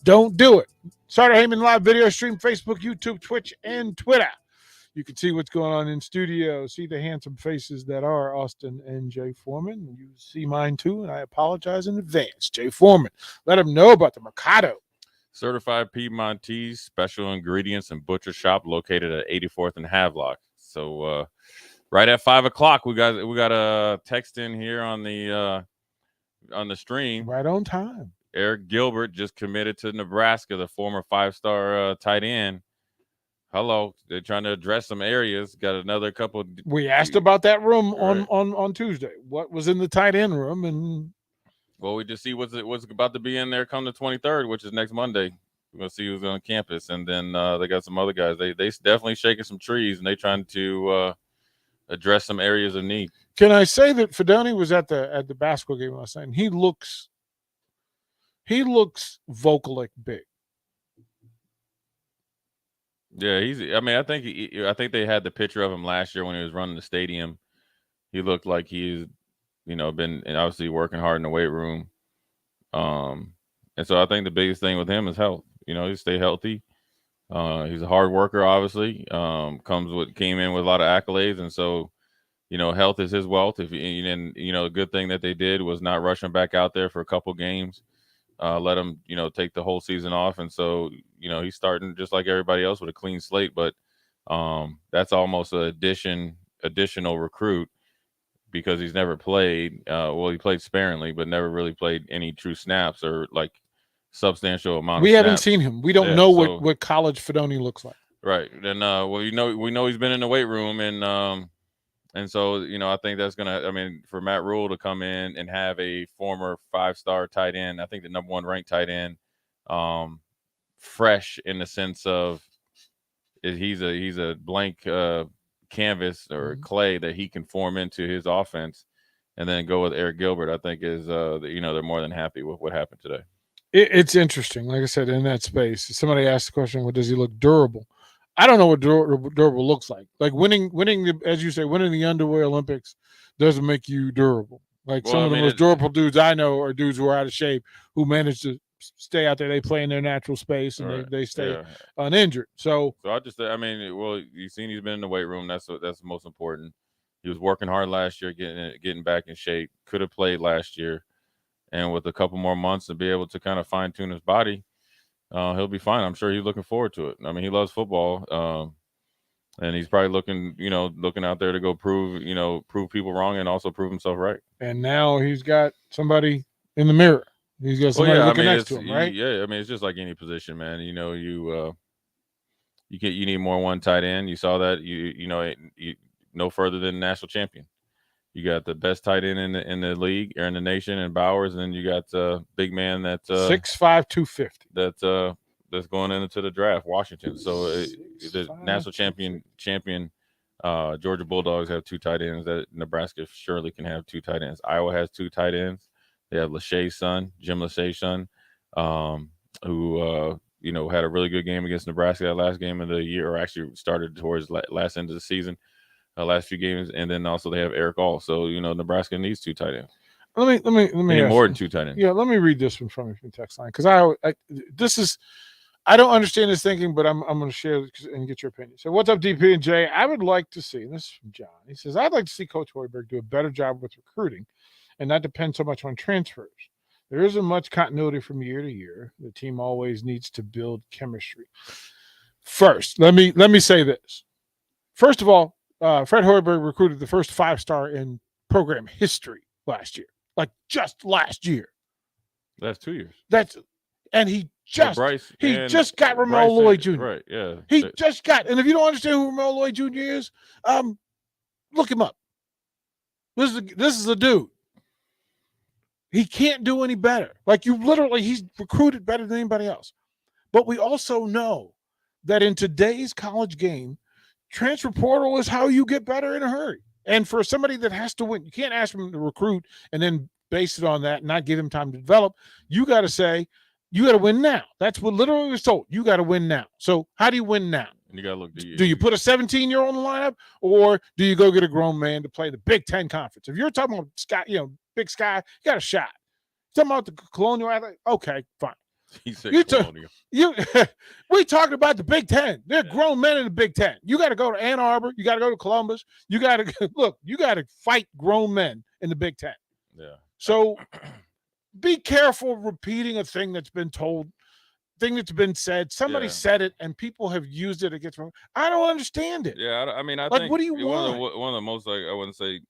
Don't do it. Starter Heyman live video stream, Facebook, YouTube, Twitch, and Twitter. You can see what's going on in studio. See the handsome faces that are Austin and Jay Foreman. You see mine too, and I apologize in advance. Jay Foreman, let them know about the Mercado. Certified Piedmontese, special ingredients and butcher shop located at 84th and Havelock. So, right at 5 o'clock, we got a text in here on the stream. Right on time. Eric Gilbert just committed to Nebraska, the former 5-star tight end. Hello, they're trying to address some areas. Got another couple. We asked about that room on Tuesday. What was in the tight end room? And well, we just see what's about to be in there come the 23rd, which is next Monday. We're gonna see who's on campus, and then they got some other guys. They definitely shaking some trees, and they trying to address some areas of need. Can I say that Fedoni was at the basketball game last night, and he looks Vocalic big. Yeah, I think they had the picture of him last year when he was running the stadium. He looked like he's, been obviously working hard in the weight room. And so I think the biggest thing with him is health. He stay healthy. He's a hard worker, obviously. Came in with a lot of accolades, and so health is his wealth. The good thing that they did was not rush him back out there for a couple games. Let him, take the whole season off, and so he's starting just like everybody else with a clean slate. But that's almost an additional recruit because he's never played. He played sparingly, but never really played any true snaps or like substantial amount. We of haven't snaps. seen him. We don't know what college Fidone looks like. Right. Then we know he's been in the weight room, and so I think that's gonna. I mean, for Matt Rule to come in and have a former 5-star tight end, I think the number 1 ranked tight end, fresh in the sense of he's a blank canvas or clay that he can form into his offense, and then go with Eric Gilbert. I think is they're more than happy with what happened today. It's interesting. Like I said, in that space, somebody asked the question, "Well, does he look durable?" I don't know what durable looks like. Like winning as you say, winning the underwear Olympics doesn't make you durable. Like some of the most durable dudes I know are dudes who are out of shape who manage to stay out there. They play in their natural space and they stay uninjured. So I just, you've seen he's been in the weight room. That's the most important. He was working hard last year, getting back in shape. Could have played last year, and with a couple more months to be able to kind of fine tune his body. He'll be fine. I'm sure he's looking forward to it. I mean, he loves football, and he's probably looking out there to go prove people wrong and also prove himself right. And now he's got somebody in the mirror. He's got somebody looking next to him, right? Yeah, I mean, it's just like any position, man. You need more one tight end. You saw that. You no further than national champion. You got the best tight end in the league or in the nation, and Bowers, and then you got big man that's 6'5", 250. That's going into the draft, Washington. So the national champion Georgia Bulldogs have 2 tight ends. That Nebraska surely can have 2 tight ends. Iowa has 2 tight ends. They have Lachey's son, Jim Lachey's son, who had a really good game against Nebraska that last game of the year, or actually started towards last end of the season. Last few games, and then also they have Eric All. So Nebraska needs 2 tight ends. Let me need more than 2 tight ends. Yeah, let me read this one from you from text line, because I don't understand his thinking, but I'm going to share and get your opinion. So what's up, DP and Jay? I would like to see, and this is from John. He says, I'd like to see Coach Hoiberg do a better job with recruiting and not depend so much on transfers. There isn't much continuity from year to year. The team always needs to build chemistry. First, let me say this. First of all, Fred Hoiberg recruited the first 5-star in program history last year, like just last year. That's 2 years. He just got Ramel Lloyd Jr. Right, yeah. He just got, and if you don't understand who Ramel Lloyd Jr. is, look him up. This is a dude. He can't do any better. He's recruited better than anybody else. But we also know that in today's college game, transfer portal is how you get better in a hurry. And for somebody that has to win, you can't ask him to recruit and then base it on that and not give him time to develop. You got to say, you got to win now. That's what literally was told. You got to win now. So how do you win now? And you got to look. Do you put a 17-year-old in the lineup, or do you go get a grown man to play the Big Ten Conference? If you're talking about Sky, Big Sky, you got a shot. Talking about the Colonial Athlete, okay, fine. He said Colonial. We talking about the Big Ten. They're grown men in the Big Ten. You got to go to Ann Arbor. You got to go to Columbus. You got to look. You got to fight grown men in the Big Ten. Yeah. So be careful repeating a thing that's been told, thing that's been said. Somebody said it, and people have used it against me. I don't understand it. Yeah, I mean, I like, think what do you want? One of the most, I wouldn't say,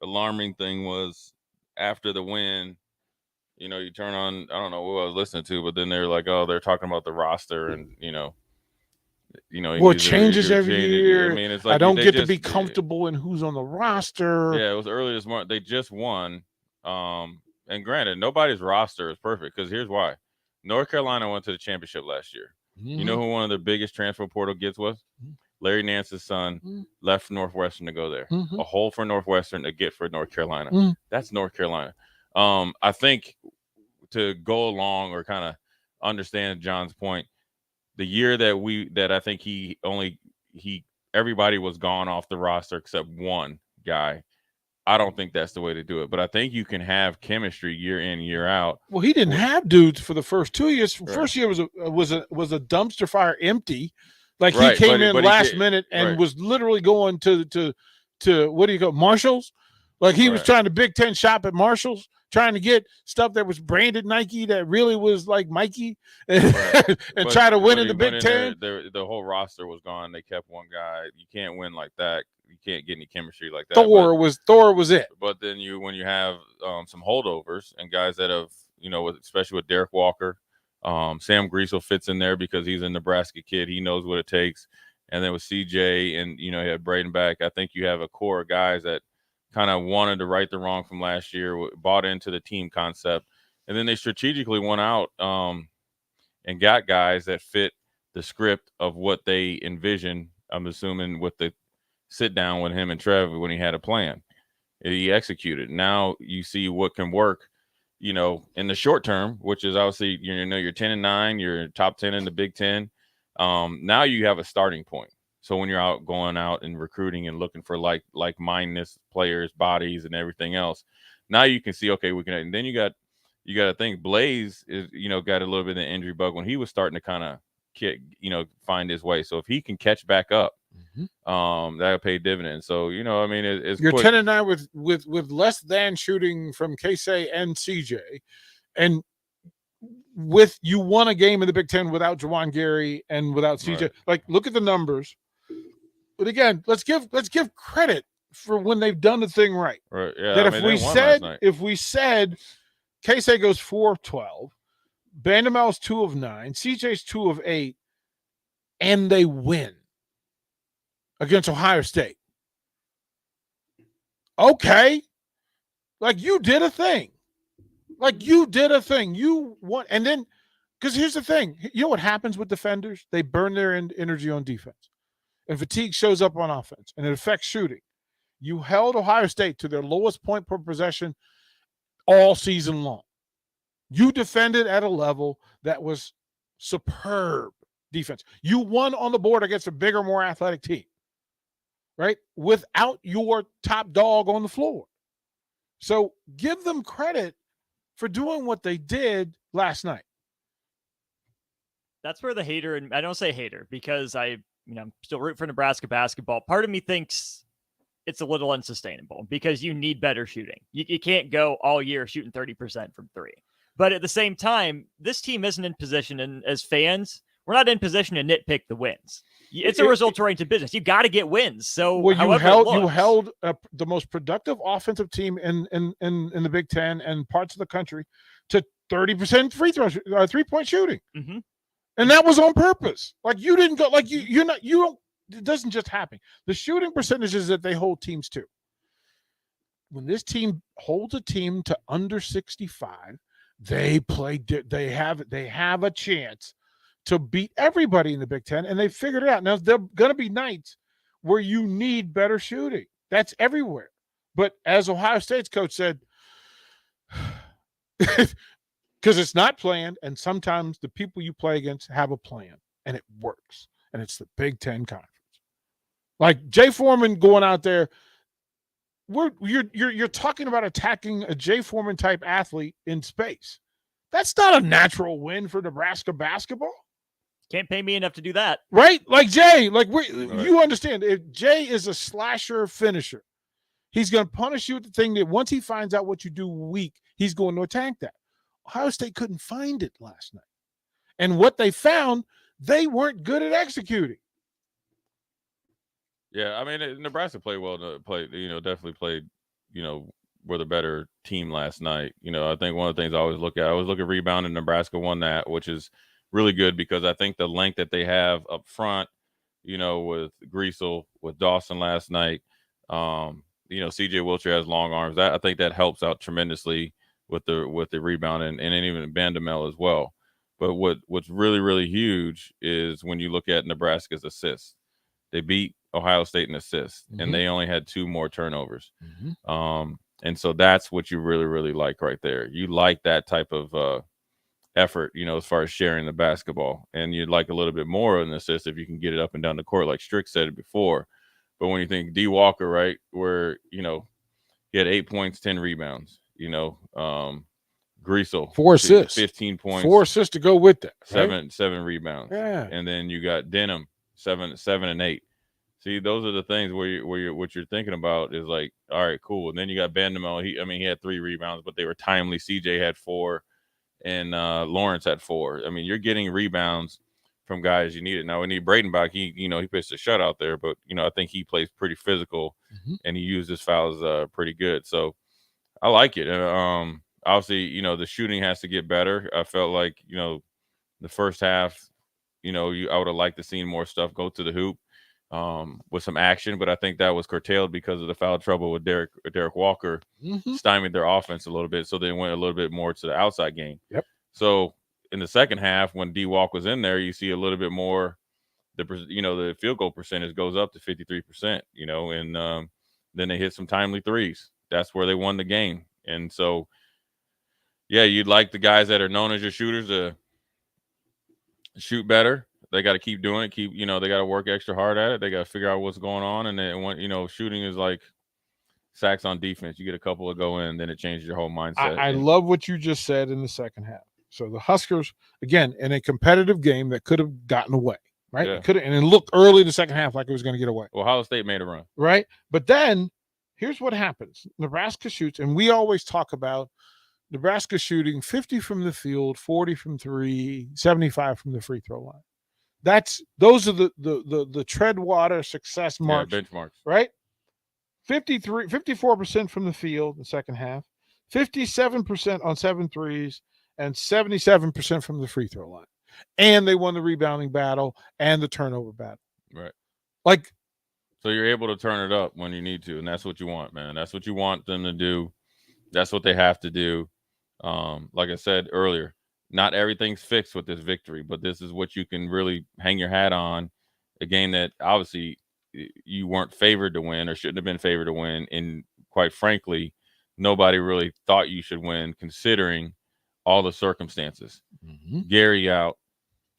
alarming thing was after the win. You turn on, I don't know what I was listening to, but then they're like, oh, they're talking about the roster, and well, it changes every year. I mean, it's like I don't get to be comfortable in who's on the roster. Yeah, it was early this morning. They just won. And granted, nobody's roster is perfect, because here's why. North Carolina went to the championship last year. Mm-hmm. You know who one of the biggest transfer portal gets was? Larry Nance's son left Northwestern to go there. Mm-hmm. A hole for Northwestern to get for North Carolina. Mm-hmm. That's North Carolina. I think to go along or kind of understand John's point, the year that I think everybody was gone off the roster except one guy. I don't think that's the way to do it, but I think you can have chemistry year in, year out. Well, he didn't have dudes for the first 2 years. Right. First year was a dumpster fire empty. Like he Right, came but in he last did- minute and right. was literally going to what do you go, Marshalls? Like he was Right. trying to Big Ten shop at Marshalls, trying to get stuff that was branded Nike that really was like Mikey, and, Right. and try to win in the he Big went Ten. there, the whole roster was gone. They kept one guy. You can't win like that. You can't get any chemistry like that. Thor was it. But then when you have some holdovers and guys that have, especially with Derek Walker, Sam Griesel fits in there because he's a Nebraska kid. He knows what it takes. And then with CJ and, you had Braden back, I think you have a core of guys that kind of wanted to right the wrong from last year, bought into the team concept. And then they strategically went out and got guys that fit the script of what they envisioned, I'm assuming, with the sit down with him and Trev when he had a plan. He executed. Now you see what can work, in the short term, which is obviously, you're 10-9, you're top 10 in the Big Ten. Now you have a starting point. So when you're going out and recruiting and looking for like-mindedness players, bodies, and everything else, now you can see, okay, we can. And then you got to think Blaze is, got a little bit of the injury bug when he was starting to kind of find his way. So if he can catch back up, that'll pay dividends. So it's you're quick. 10-9 with less than shooting from Casey and CJ, and you won a game in the Big Ten without Juwan Gary and without CJ. Right. Like, look at the numbers. But again, let's give credit for when they've done the thing right. Right. Yeah. That if we said Casey goes 4-12, Bandomel's 2 of 9, CJ's 2 of 8, and they win against Ohio State. Okay. Like, you did a thing. You won. And then, because here's the thing. You know what happens with defenders? They burn their energy on defense. And fatigue shows up on offense. And it affects shooting. You held Ohio State to their lowest point per possession all season long. You defended at a level that was superb defense. You won on the board against a bigger, more athletic team, right? Without your top dog on the floor. So give them credit for doing what they did last night. That's where the hater, and I don't say hater because I'm still rooting for Nebraska basketball. Part of me thinks it's a little unsustainable because you need better shooting. You can't go all year shooting 30% from three. But at the same time, this team isn't in position, and as fans, we're not in position to nitpick the wins. It's a result-oriented business. You got to get wins. So you held the most productive offensive team in the Big Ten and parts of the country to 30% free throw 3-point shooting, and that was on purpose. Like, you didn't go you don't. It doesn't just happen. The shooting percentages that they hold teams to. When this team holds a team to under 65. They have a chance to beat everybody in the Big Ten, and they figured it out. Now, there are going to be nights where you need better shooting. That's everywhere. But as Ohio State's coach said, because it's not planned, and sometimes the people you play against have a plan, and it works. And it's the Big Ten Conference. Like Jay Foreman going out there, you're talking about attacking a Jay Foreman type athlete in space. That's not a natural win for Nebraska basketball. Can't pay me enough to do that, right? Like Jay, you understand. If Jay is a slasher finisher, he's going to punish you with the thing that once he finds out what you do weak, he's going to attack that. Ohio State couldn't find it last night, and what they found, they weren't good at executing. Yeah, I mean, Nebraska played well. Definitely played, were the better team last night. I think one of the things I always look at rebound, and Nebraska won that, which is really good because I think the length that they have up front, with Griesel, with Dawson last night, CJ Wilcher has long arms. I think that helps out tremendously with the rebound and even Bandamel as well. But what's really, really huge is when you look at Nebraska's assists. They beat Ohio State in assists, and they only had 2 more turnovers. And so that's what you really, really like right there. You like that type of effort, as far as sharing the basketball. And you'd like a little bit more of an assist if you can get it up and down the court, like Strick said it before. But when you think D. Walker, right, where, he had 8 points, 10 rebounds, Griesel, 4 assists, 15 points, 4 assists to go with that, right? 7 rebounds. Yeah. And then you got Denham, 7 and 8. See, those are the things where what you're thinking about is like, all right, cool. And then you got Bandamel. He had 3 rebounds, but they were timely. CJ had 4, and Lawrence had 4. I mean, you're getting rebounds from guys you need it. Now we need Braden back. He pitched a shutout there, but I think he plays pretty physical, and he used his fouls pretty good. So I like it. Obviously, the shooting has to get better. I felt like The first half, I would have liked to see more stuff go to the hoop with some action, but I think that was curtailed because of the foul trouble with Derek Walker stymied their offense a little bit, so they went a little bit more to the outside game. Yep. So in the second half, when D-Walk was in there, you see a little bit more. The field goal percentage goes up to 53%. And then they hit some timely threes. That's where they won the game. And so, yeah, you'd like the guys that are known as your shooters to shoot better. They got to keep doing it. They got to work extra hard at it. They got to figure out what's going on. And then when shooting is like sacks on defense. You get a couple of go in, then it changes your whole mindset. I love what you just said in the second half. So the Huskers, again, in a competitive game that could have gotten away, right? Yeah. It could have, and it looked early in the second half like it was going to get away. Ohio State made a run. Right? But then here's what happens. Nebraska shoots, and we always talk about Nebraska shooting 50 from the field, 40 from three, 75 from the free throw line. Those are the tread water success marks. Yeah, benchmarks. Right? 54% from the field in the second half, 57% on 7 threes, and 77% from the free throw line. And they won the rebounding battle and the turnover battle. Right. So you're able to turn it up when you need to, and that's what you want, man. That's what you want them to do. That's what they have to do. Like I said earlier, not everything's fixed with this victory, but this is what you can really hang your hat on. A game that obviously you weren't favored to win or shouldn't have been favored to win. And quite frankly, nobody really thought you should win considering all the circumstances. Gary out.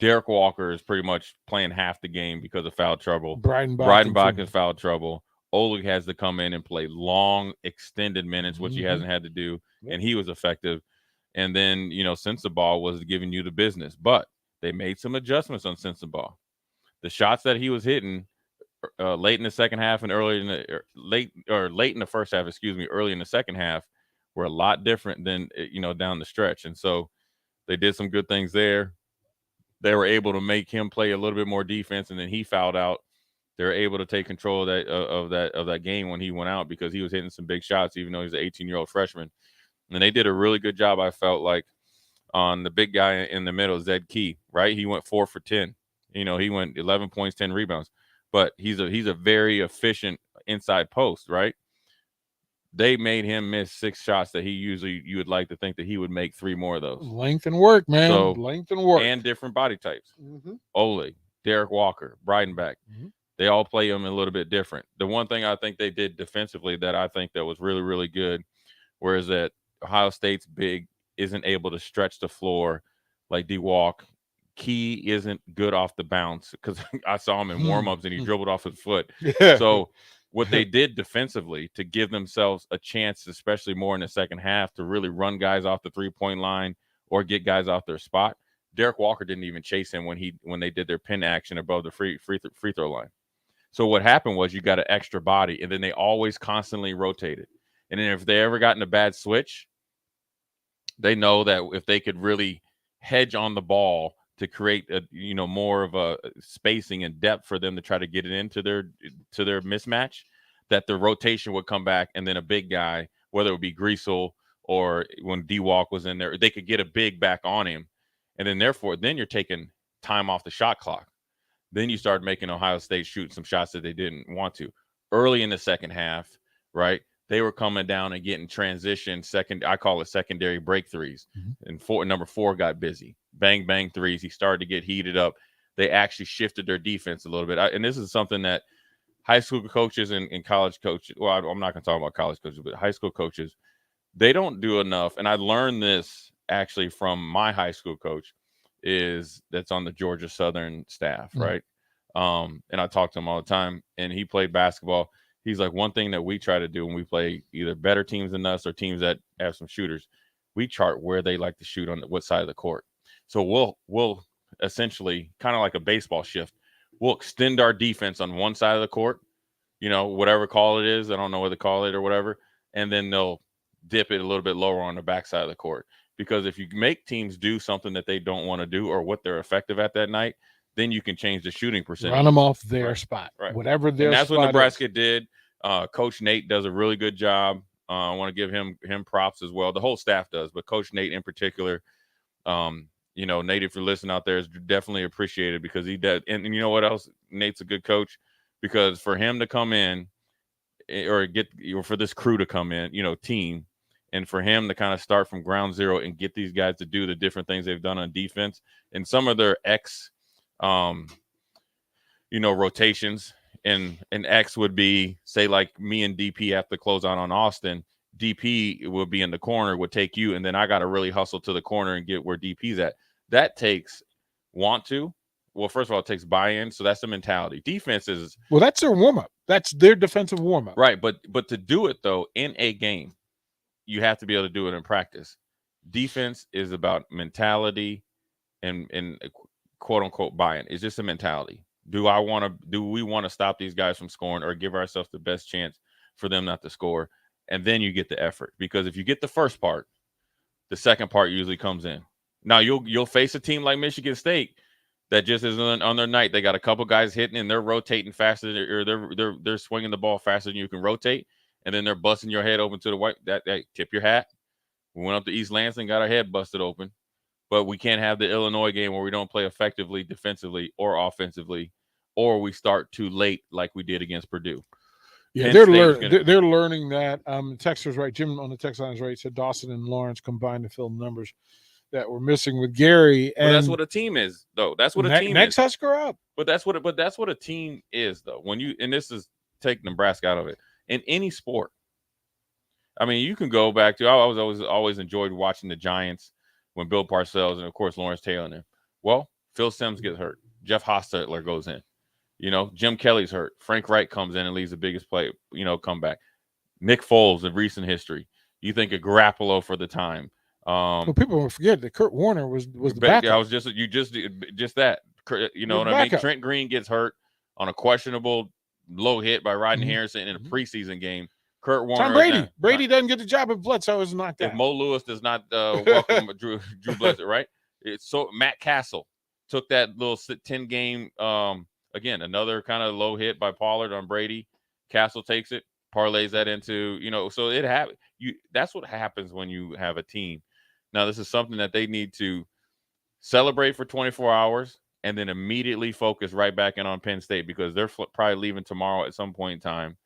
Derek Walker is pretty much playing half the game because of foul trouble. Breidenbach in foul trouble. Oleg has to come in and play long, extended minutes, which he hasn't had to do, and he was effective. And then, Sensabaugh was giving you the business. But they made some adjustments on Sensabaugh. The shots that he was hitting late in the second half and late in the first half, early in the second half were a lot different than, down the stretch. And so they did some good things there. They were able to make him play a little bit more defense, and then he fouled out. They were able to take control of that game when he went out because he was hitting some big shots, even though he's an 18-year-old freshman. And they did a really good job, I felt like, on the big guy in the middle, Zed Key, right? He went 4 for 10. He went 11 points, 10 rebounds. But he's a very efficient inside post, right? They made him miss 6 shots that you would like to think that he would make 3 more of those. Length and work, man. So, length and work. And different body types. Oleg, Derek Walker, Breidenbach. They all play them a little bit different. The one thing I think they did defensively that I think that was really, really good, whereas that Ohio State's big isn't able to stretch the floor like D-Walk. Key isn't good off the bounce because I saw him in warm-ups and he dribbled off his foot. So what they did defensively to give themselves a chance, especially more in the second half, to really run guys off the three-point line or get guys off their spot. Derek Walker didn't even chase him when they did their pin action above the free throw line. So what happened was you got an extra body, and then they always constantly rotated. And then if they ever got in a bad switch, they know that if they could really hedge on the ball to create more of a spacing and depth for them to try to get it into their mismatch, that the rotation would come back, and then a big guy, whether it would be Greasel or when D-Walk was in there, they could get a big back on him. And then then you're taking time off the shot clock. Then you start making Ohio State shoot some shots that they didn't want to. Early in the second half, right, they were coming down and getting transition, I call it secondary break threes. And number 4 got busy. Bang, bang threes. He started to get heated up. They actually shifted their defense a little bit. And this is something that high school coaches and college coaches, well, I'm not going to talk about college coaches, but high school coaches, they don't do enough. And I learned this actually from my high school coach that's on the Georgia Southern staff, right? And I talk to him all the time, and he played basketball. He's like, one thing that we try to do when we play either better teams than us or teams that have some shooters, we chart where they like to shoot on what side of the court. So we'll essentially, kind of like a baseball shift, we'll extend our defense on one side of the court, whatever call it is. I don't know what to call it or whatever. And then they'll dip it a little bit lower on the backside of the court. Because if you make teams do something that they don't want to do or what they're effective at that night, then you can change the shooting percentage. Run them off their spot. Right. Whatever their spot. And that's what Nebraska did. Coach Nate does a really good job. I want to give him props as well. The whole staff does, but Coach Nate in particular, Nate, if you're listening out there, is definitely appreciated because he does. And you know what else? Nate's a good coach because for him to come in or for this crew to come in, team, and for him to kind of start from ground zero and get these guys to do the different things they've done on defense and some of their rotations. And an X would be, say, like me and DP have to close out on Austin. DP would be in the corner, would take you, and then I got to really hustle to the corner and get where DP's at. That takes want to. Well, first of all, it takes buy-in, so that's the mentality. Defense is – well, that's their warm-up. That's their defensive warm-up. Right, but to do it, though, in a game, you have to be able to do it in practice. Defense is about mentality and quote-unquote buy-in. It's just a mentality. Do we want to stop these guys from scoring or give ourselves the best chance for them not to score? And then you get the effort. Because if you get the first part, the second part usually comes in. Now, you'll face a team like Michigan State that just isn't on their night. They got a couple guys hitting and they're rotating faster, or they're swinging the ball faster than you can rotate, and then they're busting your head open to the white. That tip your hat. We went up to East Lansing, got our head busted open, but we can't have the Illinois game where we don't play effectively defensively or offensively, or we start too late like we did against Purdue. Yeah, they're learning that. Texter's right. Jim on the text line is right. He said Dawson and Lawrence combined to fill the numbers that were missing with Gary. And that's what a team is, though. That's what a team next is. Husker up. But that's what a team is, though. And this is take Nebraska out of it. In any sport, I mean, you can go back to I was always enjoyed watching the Giants when Bill Parcells and of course Lawrence Taylor in there. Well, Phil Simms gets hurt. Jeff Hostetler goes in. Jim Kelly's hurt. Frank Wright comes in and leads the biggest play, comeback. Nick Foles in recent history. You think of Garoppolo for the time. Well, people will forget that Kurt Warner was the backup. I was just that. You know what I mean? Trent Green gets hurt on a questionable low hit by Rodney Harrison in a preseason game. Kurt Warner. Tom Brady. Brady doesn't get the job if Bledsoe is knocked out. If Mo Lewis does not welcome Drew Bledsoe, right? So Matt Castle took that little 10-game. Again, another kind of low hit by Pollard on Brady. Castle takes it, parlays that into, so that's what happens when you have a team. Now, this is something that they need to celebrate for 24 hours and then immediately focus right back in on Penn State because they're probably leaving tomorrow at some point in time.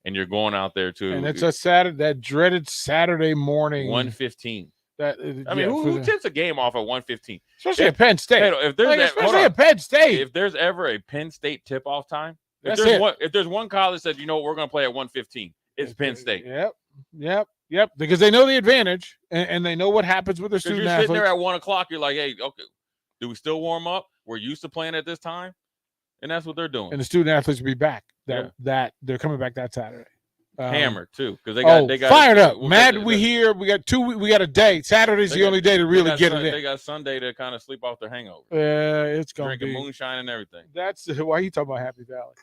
And you're going out there to. And it's that dreaded Saturday morning. 1:15. Who tips a game off at 1:15? Especially at Penn State. At Penn State. If there's ever a Penn State tip-off time, if there's one college that we're going to play at 1:15, it's Penn State. Yep. Because they know the advantage and they know what happens with their student athletes. You're sitting there at 1 o'clock. You're like, hey, okay, do we still warm up? We're used to playing at this time, and that's what they're doing. And the student athletes will be back. That they're coming back that Saturday. Hammered too because they got fired up. Mad we here. We got 2 weeks. We got a day. Saturday's the only day to really get it in. They got Sunday to kind of sleep off their hangover. It's going to be drinking moonshine and everything. That's why you talking about Happy Valley.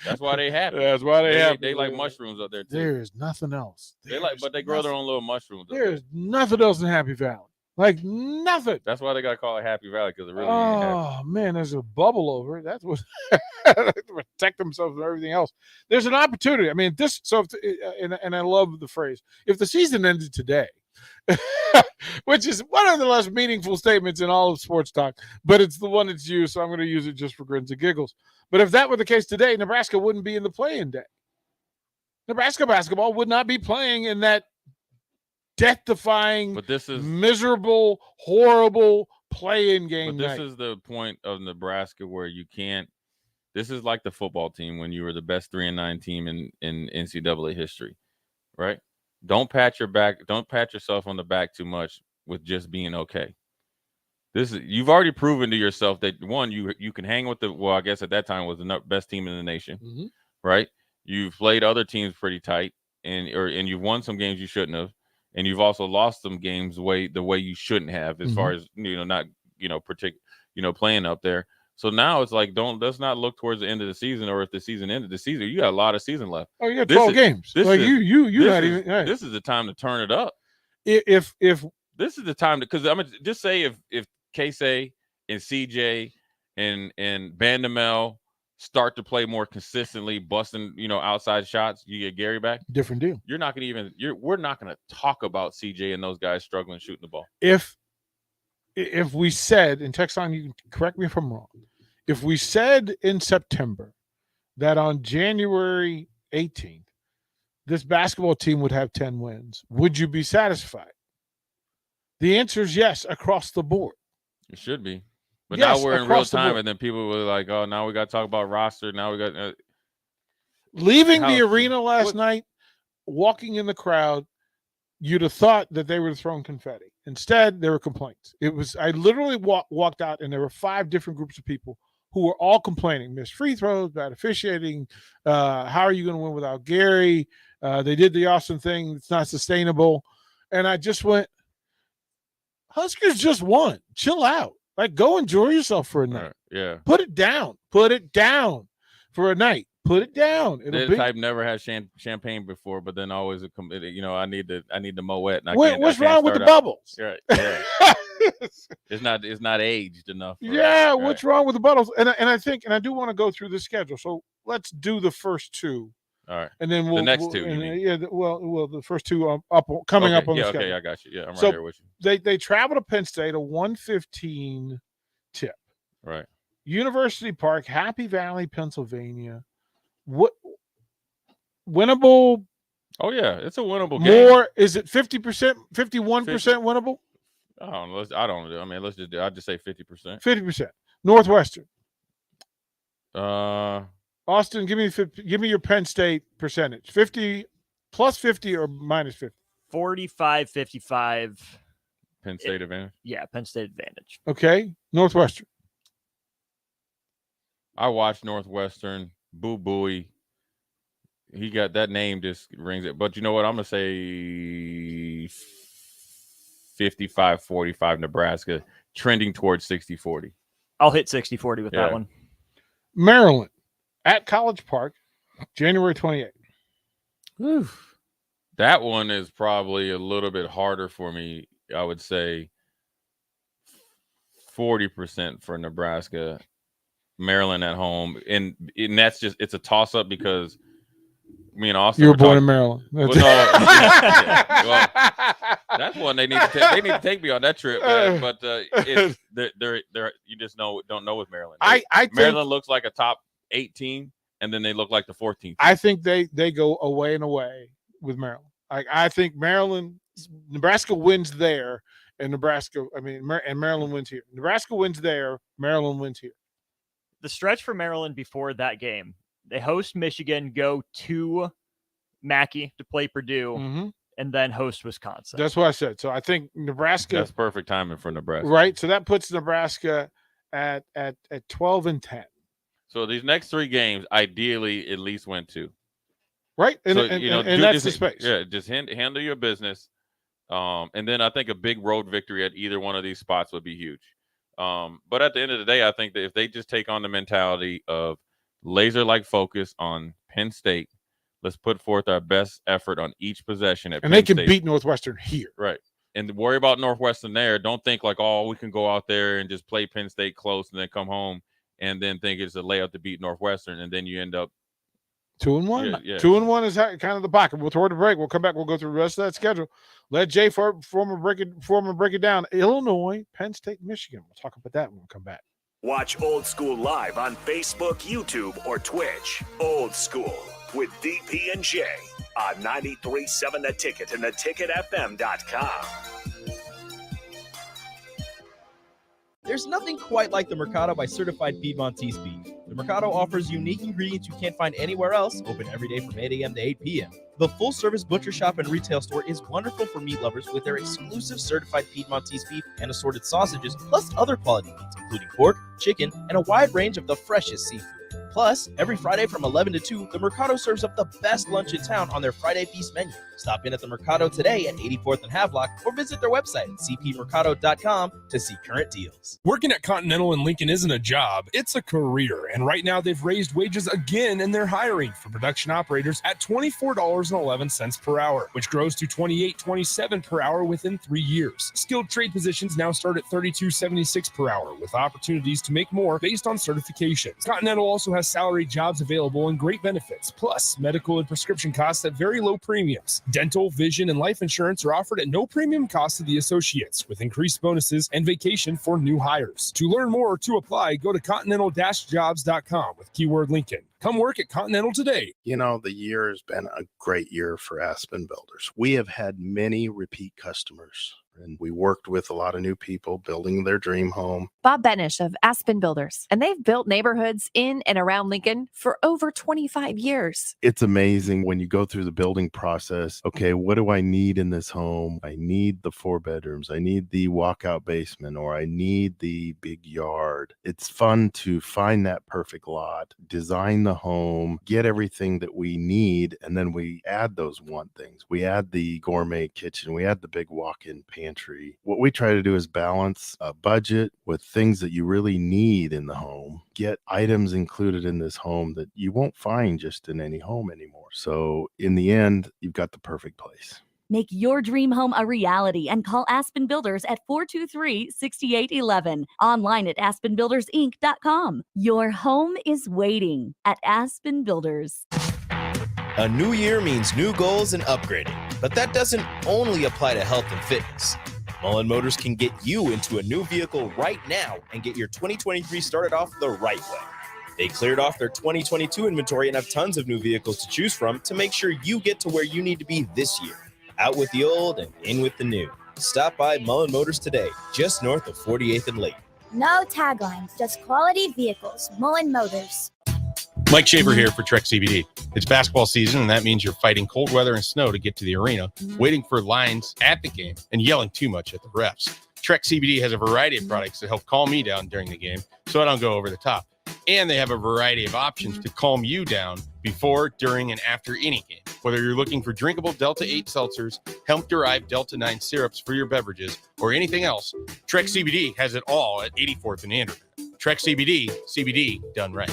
That's why they happy. That's why they happy. They like mushrooms up there too. There's nothing else. But they grow their own little mushrooms. There's nothing else in Happy Valley. Like nothing. That's why they got to call it Happy Valley because it really ain't happy. Oh man, there's a bubble over it. That's what they protect themselves from everything else. There's an opportunity. I mean, and I love the phrase. If the season ended today, which is one of the less meaningful statements in all of sports talk, but it's the one that's used, so I'm going to use it just for grins and giggles. But if that were the case today, Nebraska wouldn't be in the play-in day. Nebraska basketball would not be playing in that death-defying, miserable, horrible play-in game. But this is the point of Nebraska where you can't. This is like the football team when you were the best 3-9 team in NCAA history, right? Don't pat yourself on the back too much with just being okay. You've already proven to yourself that one, you can hang with I guess at that time was the best team in the nation, right? You've played other teams pretty tight, and you've won some games you shouldn't have. And you've also lost some games the way you shouldn't have, as far as not playing up there. So now it's like let's not look towards the end of the season, or if the season ended the season, you got a lot of season left. Oh, you got 12 games. This is the time to turn it up. If this is the time because I'm gonna just say if Casey and CJ and Bandamel start to play more consistently, busting, outside shots, you get Gary back. Different deal. We're not going to talk about CJ and those guys struggling shooting the ball. If if we said, and Texon, you can correct me if I'm wrong, if we said in September that on January 18th, this basketball team would have 10 wins, would you be satisfied? The answer is yes, across the board. It should be. But Yes, now we're in real across the time, board. and then people were like, oh, now we got to talk about roster. Now we got Leaving the arena last night, walking in the crowd, you'd have thought that they were throwing confetti. Instead, there were complaints. I literally walked out, and there were 5 different groups of people who were all complaining. Missed free throws, bad officiating. How are you going to win without Gary? They did the Austin thing. It's not sustainable. And I just went, Huskers just won. Chill out. Like, go enjoy yourself for a night. Yeah. Put it down. Put it down for a night. Put it down. This type never had champagne before, but then always, I need the Moet. And What's wrong with the bubbles? Right. Yeah. It's not aged enough. Yeah. What's wrong with the bubbles? And I think, and I do want to go through the schedule. So let's do the first 2. All right. And then the next 2. The first 2 coming up on the schedule. Okay, I got you. Yeah, I'm right here with you. They travel to Penn State, a 1:15 tip. Right. University Park, Happy Valley, Pennsylvania. What winnable? Oh yeah, it's a winnable game. More, is it 50%, 51% winnable? I don't know. I mean, I'll just say 50%. 50%. Northwestern. Austin, give me your Penn State percentage. 50 plus 50 or minus 50? 45-55. Penn State advantage? Yeah, Penn State advantage. Okay. Northwestern. I watched Northwestern. Boo Booey. He got that name, just rings it. But you know what? I'm going to say 55-45 Nebraska, trending towards 60-40. I'll hit 60-40 with that one. Maryland at College Park, January 28th. Whew. That one is probably a little bit harder for me. I would say 40% for Nebraska. Maryland at home, and that's just, it's a toss up because me and Austin. You were born in Maryland. Well, that's one they need to take. They need to take me on that trip, but it's they're you just don't know with Maryland. I think Maryland looks like a top 8 team, and then they look like the 14th team. I think they go away and away with Maryland. I think Nebraska wins there, and Maryland wins here. Nebraska wins there, Maryland wins here. The stretch for Maryland before that game, they host Michigan, go to Mackey to play Purdue, and then host Wisconsin. That's what I said. So I think Nebraska. That's perfect timing for Nebraska. Right. So that puts Nebraska at 12-10. So these next 3 games, ideally, at least win 2. Right. And, so, and that's the space. Yeah. Just handle your business. And then I think a big road victory at either one of these spots would be huge. But at the end of the day, I think that if they just take on the mentality of laser-like focus on Penn State, let's put forth our best effort on each possession at Penn State. And they can beat Northwestern here. Right. And worry about Northwestern there. Don't think like, we can go out there and just play Penn State close and then come home and then think it's a layup to beat Northwestern, and then you end up 2-1. Yeah. 2-1 is kind of the pocket. We'll throw it a break. We'll come back. We'll go through the rest of that schedule. Let Jay Foreman break it down. Illinois, Penn State, Michigan. We'll talk about that when we come back. Watch Old School live on Facebook, YouTube, or Twitch. Old School with DP and J on 93.7 The Ticket and theticketfm.com. There's nothing quite like the Mercado by Certified Piedmontese beef. The Mercado offers unique ingredients you can't find anywhere else, open every day from 8 a.m. to 8 p.m. The full-service butcher shop and retail store is wonderful for meat lovers with their exclusive certified Piedmontese beef and assorted sausages, plus other quality meats, including pork, chicken, and a wide range of the freshest seafood. Plus, every Friday from 11 to 2, the Mercado serves up the best lunch in town on their Friday Feast menu. Stop in at the Mercado today at 84th and Havelock or visit their website at cpmercado.com to see current deals. Working at Continental in Lincoln isn't a job, it's a career. And right now they've raised wages again and they're hiring for production operators at $24.11 per hour, which grows to $28.27 per hour within 3 years. Skilled trade positions now start at $32.76 per hour with opportunities to make more based on certifications. Continental also has has salary jobs available and great benefits, plus medical and prescription costs at very low premiums. Dental, vision, and life insurance are offered at no premium cost to the associates, with increased bonuses and vacation for new hires. To learn more or to apply, go to continental-jobs.com with keyword Lincoln. Come work at Continental today. You know, the year has been a great year for Aspen Builders. We have had many repeat customers, and we worked with a lot of new people building their dream home. Bob Benish of Aspen Builders, and they've built neighborhoods in and around Lincoln for over 25 years. It's amazing when you go through the building process. Okay, what do I need in this home? I need the 4 bedrooms. I need the walkout basement, or I need the big yard. It's fun to find that perfect lot, design the home, get everything that we need, and then we add those want things. We add the gourmet kitchen. We add the big walk-in pantry. What we try to do is balance a budget with things that you really need in the home. Get items included in this home that you won't find just in any home anymore. So in the end, you've got the perfect place. Make your dream home a reality and call Aspen Builders at 423-6811. Online at aspenbuildersinc.com. Your home is waiting at Aspen Builders. A new year means new goals and upgrading, but that doesn't only apply to health and fitness. Mullen Motors can get you into a new vehicle right now and get your 2023 started off the right way. They cleared off their 2022 inventory and have tons of new vehicles to choose from to make sure you get to where you need to be this year. Out with the old and in with the new. Stop by Mullen Motors today, just north of 48th and Lake. No taglines, just quality vehicles. Mullen Motors. Mike Shaver here for Trek CBD. It's basketball season, and that means you're fighting cold weather and snow to get to the arena, waiting for lines at the game, and yelling too much at the refs. Trek CBD has a variety of products that help calm me down during the game so I don't go over the top. And they have a variety of options to calm you down before, during, and after any game. Whether you're looking for drinkable Delta 8 seltzers, hemp-derived Delta 9 syrups for your beverages, or anything else, Trek CBD has it all at 84th and Andrew. Trek CBD, CBD done right.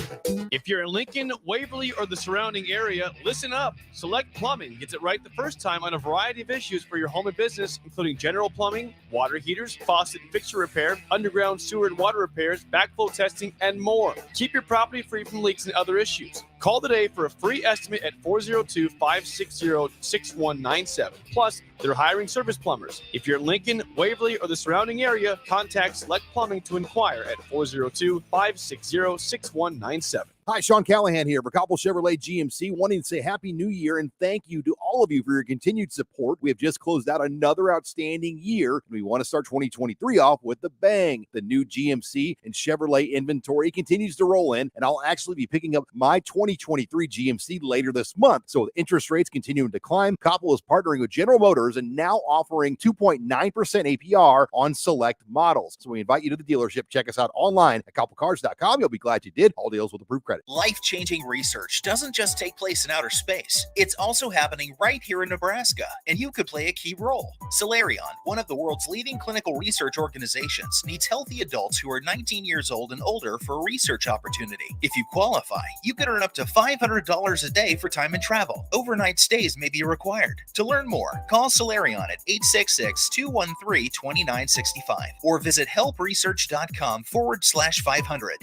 If you're in Lincoln, Waverly, or the surrounding area, listen up. Select Plumbing gets it right the first time on a variety of issues for your home and business, including general plumbing, water heaters, faucet and fixture repair, underground sewer and water repairs, backflow testing, and more. Keep your property free from leaks and other issues. Call today for a free estimate at 402-560-6197. Plus, they're hiring service plumbers. If you're in Lincoln, Waverly, or the surrounding area, contact Select Plumbing to inquire at 402-560-6197. Hi, Sean Callahan here for Cobble Chevrolet GMC, wanting to say Happy New Year and thank you to all of you for your continued support. We have just closed out another outstanding year, and we want to start 2023 off with a bang. The new GMC and Chevrolet inventory continues to roll in, and I'll actually be picking up my 2023 GMC later this month. So with interest rates continuing to climb, Cobble is partnering with General Motors and now offering 2.9% APR on select models. So we invite you to the dealership. Check us out online at cobblecars.com. You'll be glad you did. All deals with approved credit. Life-changing research doesn't just take place in outer space. It's also happening right here in Nebraska, and you could play a key role. Solarion, one of the world's leading clinical research organizations, needs healthy adults who are 19 years old and older for a research opportunity. If you qualify, you could earn up to $500 a day for time and travel. Overnight stays may be required. To learn more, call Solarion at 866-213-2965 or visit helpresearch.com/500.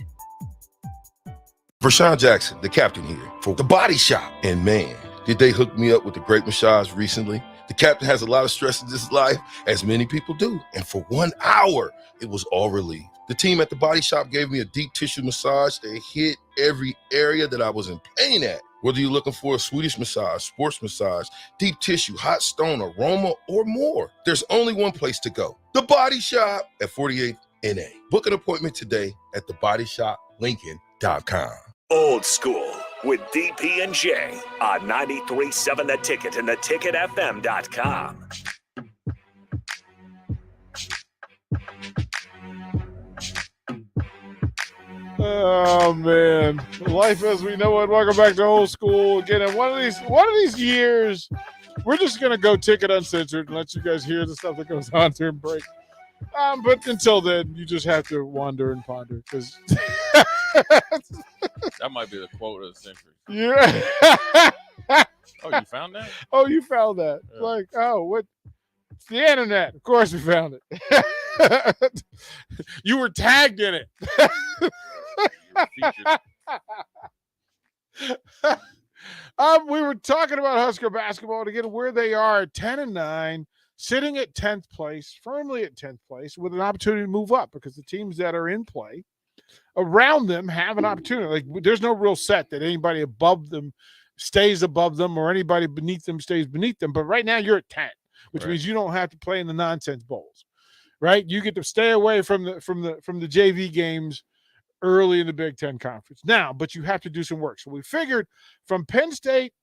Vershawn Jackson, the captain here for The Body Shop. And man, did they hook me up with a great massage recently. The captain has a lot of stress in his life, as many people do. And for 1 hour, it was all relieved. The team at The Body Shop gave me a deep tissue massage that hit every area that I was in pain at. Whether you're looking for a Swedish massage, sports massage, deep tissue, hot stone, aroma, or more, there's only one place to go. The Body Shop at 48th NA. Book an appointment today at thebodyshoplincoln.com. Old School with DP and J on 93.7 The Ticket and theticketfm.com. Oh man, life as we know it. Welcome back to Old School again. And one of these years, we're just gonna go Ticket Uncensored and let you guys hear the stuff that goes on during break. But until then, you just have to wander and ponder because That might be the quote of the century. yeah. Oh, you found that? Oh, you found that? Yeah. Like, oh, what? It's the internet. Of course, we found it. You were tagged in it. Featured. We were talking about Husker basketball to get where they are at 10-9, sitting at 10th place, firmly at 10th place, with an opportunity to move up because the teams that are in play around them have an opportunity. Like there's no real set that anybody above them stays above them or anybody beneath them stays beneath them. But right now you're at 10, which means you don't have to play in the nonsense bowls, right? You get to stay away from the JV games early in the Big Ten Conference. Now, but you have to do some work. So we figured from Penn State,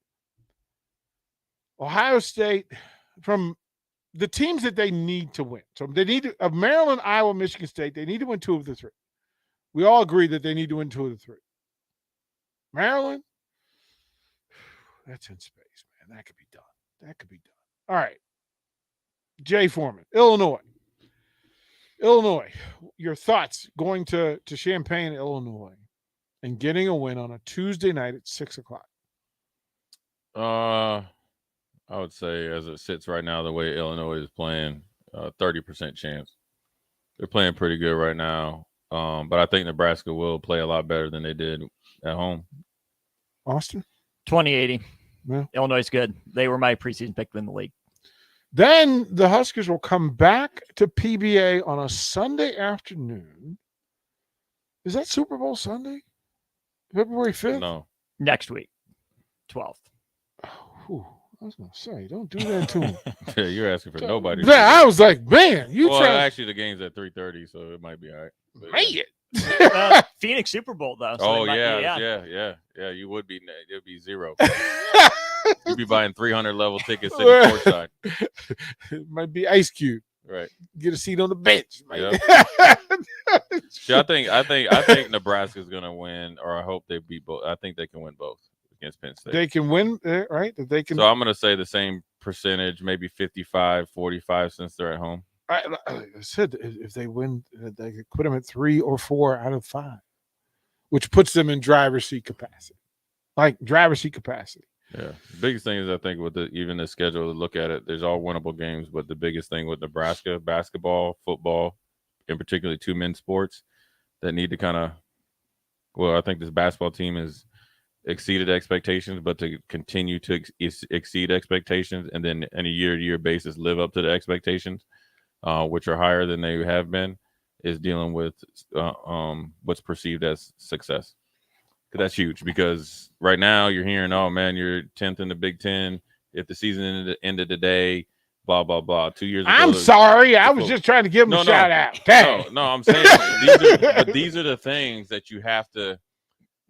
Ohio State, from the teams that they need to win. So they need to, of Maryland, Iowa, Michigan State, they need to win 2 of the 3. We all agree that they need to win 2 of the 3. Maryland, that's in space, man. That could be done. That could be done. All right. Jay Foreman, Illinois, your thoughts going to Champaign, Illinois, and getting a win on a Tuesday night at 6:00? I would say as it sits right now, the way Illinois is playing, 30% chance. They're playing pretty good right now. But I think Nebraska will play a lot better than they did at home. Austin? 2080. Yeah. Illinois is good. They were my preseason pick in the league. Then the Huskers will come back to PBA on a Sunday afternoon. Is that Super Bowl Sunday? February 5th? No. Next week, 12th. Ooh, I was going to say, don't do that to me. Yeah, you're asking for nobody. Yeah, I was like, man, actually, the game's at 3:30, so it might be all right. Man. Phoenix Super Bowl, though. So yeah. You would be. It'd be 0. You'd be buying 300 level tickets sitting courtside. It might be Ice Cube. Right. Get a seat on the bench. Yep. See, I think Nebraska's going to win, or I hope they beat both. I think they can win both against Penn State. They can win, right? They can. So I'm going to say the same percentage, maybe 55-45, since they're at home. I said if they win, they could put them at 3 or 4 out of 5, which puts them in driver's seat capacity. Yeah, the biggest thing is I think with even the schedule, to look at it, there's all winnable games, but the biggest thing with Nebraska, basketball, football, and particularly 2 men's sports that need to kind of, I think this basketball team has exceeded expectations, but to continue to exceed expectations and then on a year-to-year basis live up to the expectations, which are higher than they have been, is dealing with what's perceived as success. That's huge because right now you're hearing, oh man, you're 10th in the Big Ten. If the season ended today, blah blah blah. 2 years ago, I'm sorry, I was just trying to give them a shout out. Okay. No, I'm saying these are the things that you have to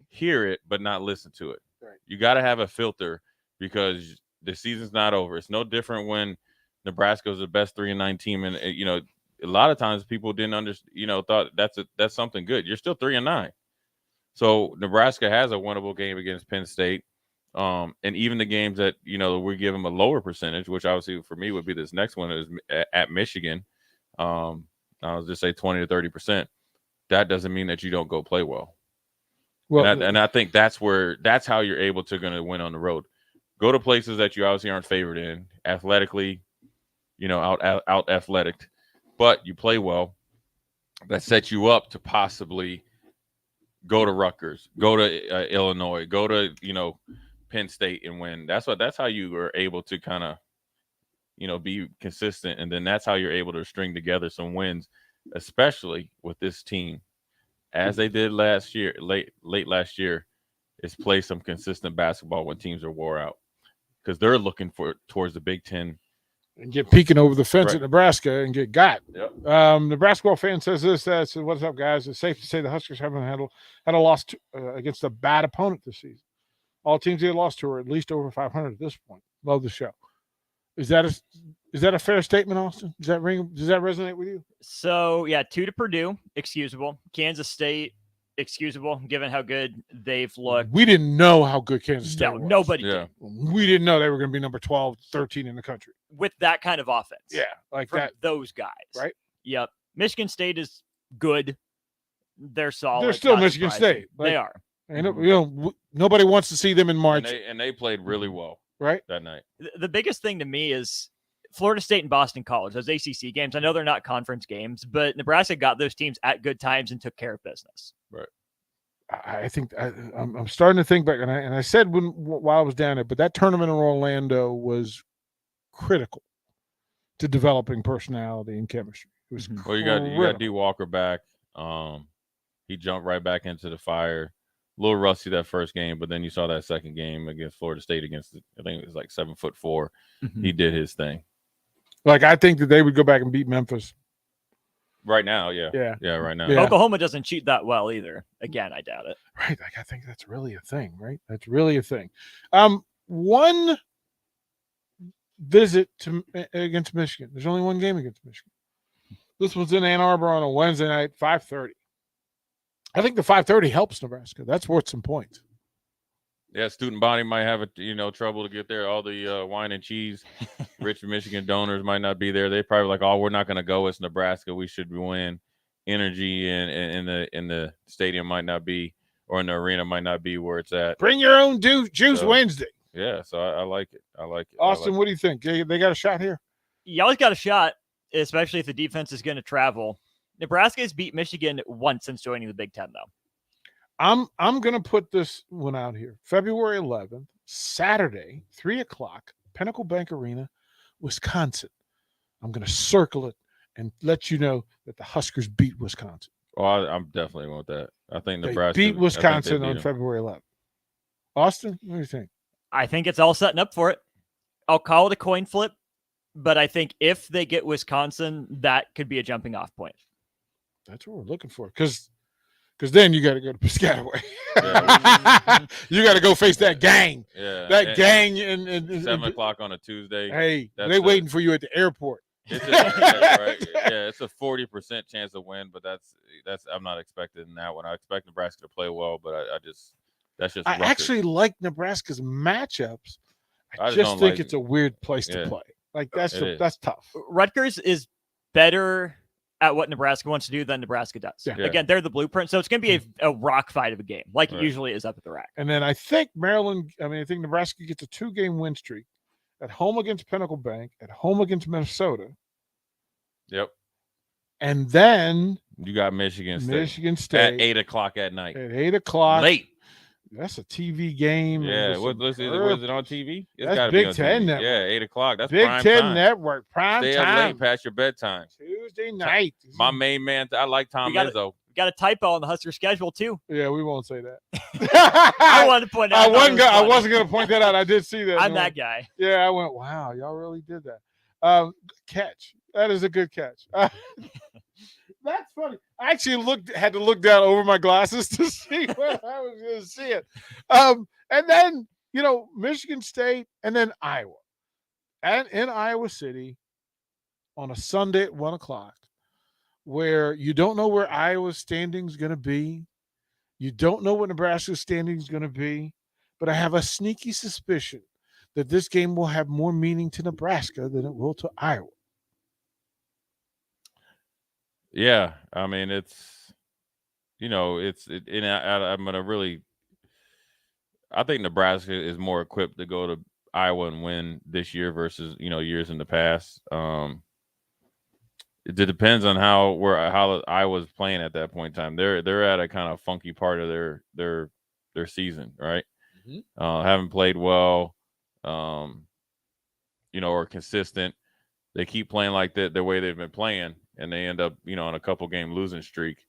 hear it, but not listen to it. Right. You got to have a filter because the season's not over. It's no different when Nebraska was the best 3-9 team, and a lot of times people didn't understand. Thought that's something good. You're still 3-9. So Nebraska has a winnable game against Penn State, and even the games that we give them a lower percentage, which obviously for me would be this next one is at Michigan. I'll just say 20 to 30%. That doesn't mean that you don't go play well. And I think that's how you're able to going to win on the road. Go to places that you obviously aren't favored in athletically, out athletic, but you play well. That sets you up to possibly go to Rutgers, go to Illinois, go to Penn State and win. That's how you are able to kind of be consistent, and then that's how you're able to string together some wins, especially with this team, as they did last year, late last year, is play some consistent basketball when teams are wore out because they're looking towards the Big Ten. And get peeking over the fence at Nebraska and get got. Yep. The basketball fan says this. Says, what's up, guys? It's safe to say the Huskers haven't had a loss against a bad opponent this season. All teams they lost to are at least over 500 at this point. Love the show. Is that a fair statement, Austin? Does that resonate with you? So, 2 to Purdue, excusable. Kansas State, excusable, given how good they've looked. We didn't know how good Kansas State was. Nobody did. We didn't know they were going to be number 12, 13 in the country. With that kind of offense. Yeah, like from that. Those guys. Right? Yep. Michigan State is good. They're solid. They're still Michigan State. They are. And nobody wants to see them in March. And they played really well that night. The biggest thing to me is Florida State and Boston College, those ACC games. I know they're not conference games, but Nebraska got those teams at good times and took care of business. Right. I think I'm starting to think back, and I said while I was down there, but that tournament in Orlando was critical to developing personality and chemistry. It was Well, you got D. Walker back. He jumped right back into the fire. A little rusty that first game, but then you saw that second game against Florida State against, I think it was like 7'4". Mm-hmm. He did his thing. Like, I think that they would go back and beat Memphis. Right now, yeah. Yeah, right now. Yeah. Oklahoma doesn't shoot that well either. Again, I doubt it. Right. Like, I think that's really a thing, right? That's really a thing. One visit against Michigan. There's only one game against Michigan. This one's in Ann Arbor on a Wednesday night, 5:30. I think the 5:30 helps Nebraska. That's worth some points. Yeah, student body might have trouble to get there. All the wine and cheese, rich Michigan donors might not be there. They probably like, oh, we're not going to go. It's Nebraska. We should win. Energy in the stadium might not be, or in the arena might not be where it's at. Bring your own juice Wednesday. Yeah, so I like it. I like it. Austin, what do you think? They got a shot here? You always got a shot, especially if the defense is going to travel. Nebraska has beat Michigan once since joining the Big Ten, though. I'm going to put this one out here. February 11th, Saturday, 3:00, Pinnacle Bank Arena, Wisconsin. I'm going to circle it and let you know that the Huskers beat Wisconsin. Oh, I'm definitely with that. I think Nebraska beat Wisconsin beat on them. February 11th. Austin, what do you think? I think it's all setting up for it. I'll call it a coin flip, but I think if they get Wisconsin, that could be a jumping off point. That's what we're looking for. Because then you got to go to Piscataway. You got to go face that gang. Yeah, that gang. And 7:00 on a Tuesday. Hey, they're waiting for you at the airport. It's it's a 40% chance to win, but that's I'm not expecting that one. I expect Nebraska to play well, but that's just. I Rutgers. actually like Nebraska's matchups. I just just don't think like it's a weird place to play. Like that's tough. Rutgers is better at what Nebraska wants to do than Nebraska does. Yeah. Again, they're the blueprint, so it's going to be a rock fight of a game, like it usually is up at the rack. And then I think I think Nebraska gets a 2-game win streak at home against Pinnacle Bank, at home against Minnesota. Yep. And then you got Michigan State at 8:00 at night. At 8:00 late. That's a TV game. Yeah, was it on TV? It's That's gotta Big be on Ten TV. Network. Yeah, 8:00. That's Big prime Ten time. Network, prime Stay time. up late past your bedtime. Tuesday night. My main man, I like Tom Izzo. We got a typo on the Husker schedule too. Yeah, we won't say that. I wanted to point out. I wasn't going to point that out. I did see that. I'm that guy. Yeah, I went, wow, y'all really did that. Catch. That is a good catch. That's funny. I actually had to look down over my glasses to see where I was going to see it. And then, Michigan State and then Iowa. And in Iowa City on a Sunday at 1:00, where you don't know where Iowa's standing is going to be. You don't know what Nebraska's standing is going to be. But I have a sneaky suspicion that this game will have more meaning to Nebraska than it will to Iowa. Yeah, I mean I'm gonna really. I think Nebraska is more equipped to go to Iowa and win this year versus years in the past. It depends on how Iowa's playing at that point in time. They're at a kind of funky part of their season, right? Mm-hmm. Haven't played well, or consistent. They keep playing like that the way they've been playing, and they end up, on a couple game losing streak.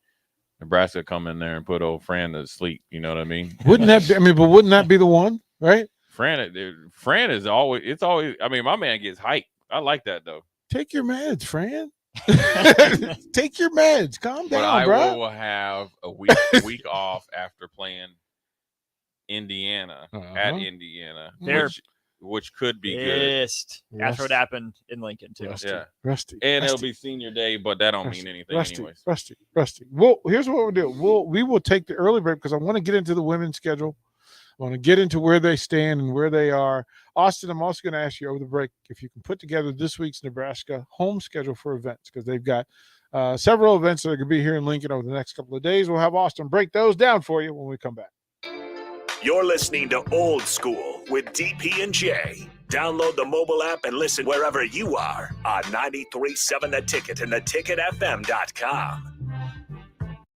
Nebraska come in there and put old Fran to sleep. You know what I mean? Wouldn't that be the one, right? Fran is always. It's always. I mean, my man gets hyped. I like that though. Take your meds, Fran. Take your meds. Calm down, Iowa bro. will have a week off after playing Indiana at Indiana, which could be pissed good. After what happened in Lincoln too. Rusty. And it'll be senior day, but that don't mean anything anyways. Rusty. Well, here's what we'll do. We will take the early break because I want to get into the women's schedule. I want to get into where they stand and where they are. Austin, I'm also going to ask you over the break if you can put together this week's Nebraska home schedule for events because they've got several events that are going to be here in Lincoln over the next couple of days. We'll have Austin break those down for you when we come back. You're listening to Old School with DP and J. Download the mobile app and listen wherever you are on 93.7 The Ticket and theticketfm.com.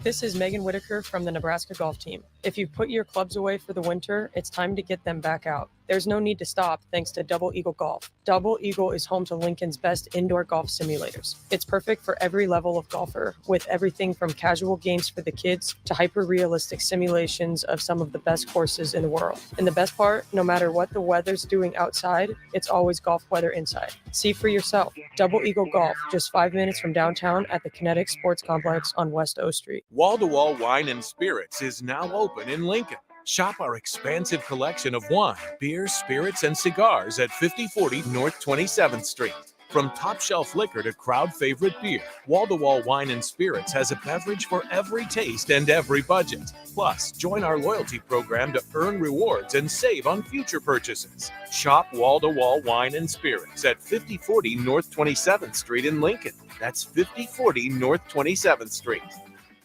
This is Megan Whitaker from the Nebraska golf team. If you put your clubs away for the winter, it's time to get them back out. There's no need to stop thanks to Double Eagle Golf. Double Eagle is home to Lincoln's best indoor golf simulators. It's perfect for every level of golfer, with everything from casual games for the kids to hyper-realistic simulations of some of the best courses in the world. And the best part, no matter what the weather's doing outside, it's always golf weather inside. See for yourself. Double Eagle Golf, just 5 minutes from downtown at the Kinetic Sports Complex on West O Street. Wall-to-Wall Wine and Spirits is now open in Lincoln. Shop our expansive collection of wine, beers, spirits, and cigars at 5040 North 27th Street. From top shelf liquor to crowd favorite beer, Wall-to-Wall Wine and Spirits has a beverage for every taste and every budget. Plus, join our loyalty program to earn rewards and save on future purchases. Shop Wall-to-Wall Wine and Spirits at 5040 North 27th Street in Lincoln. That's 5040 North 27th Street.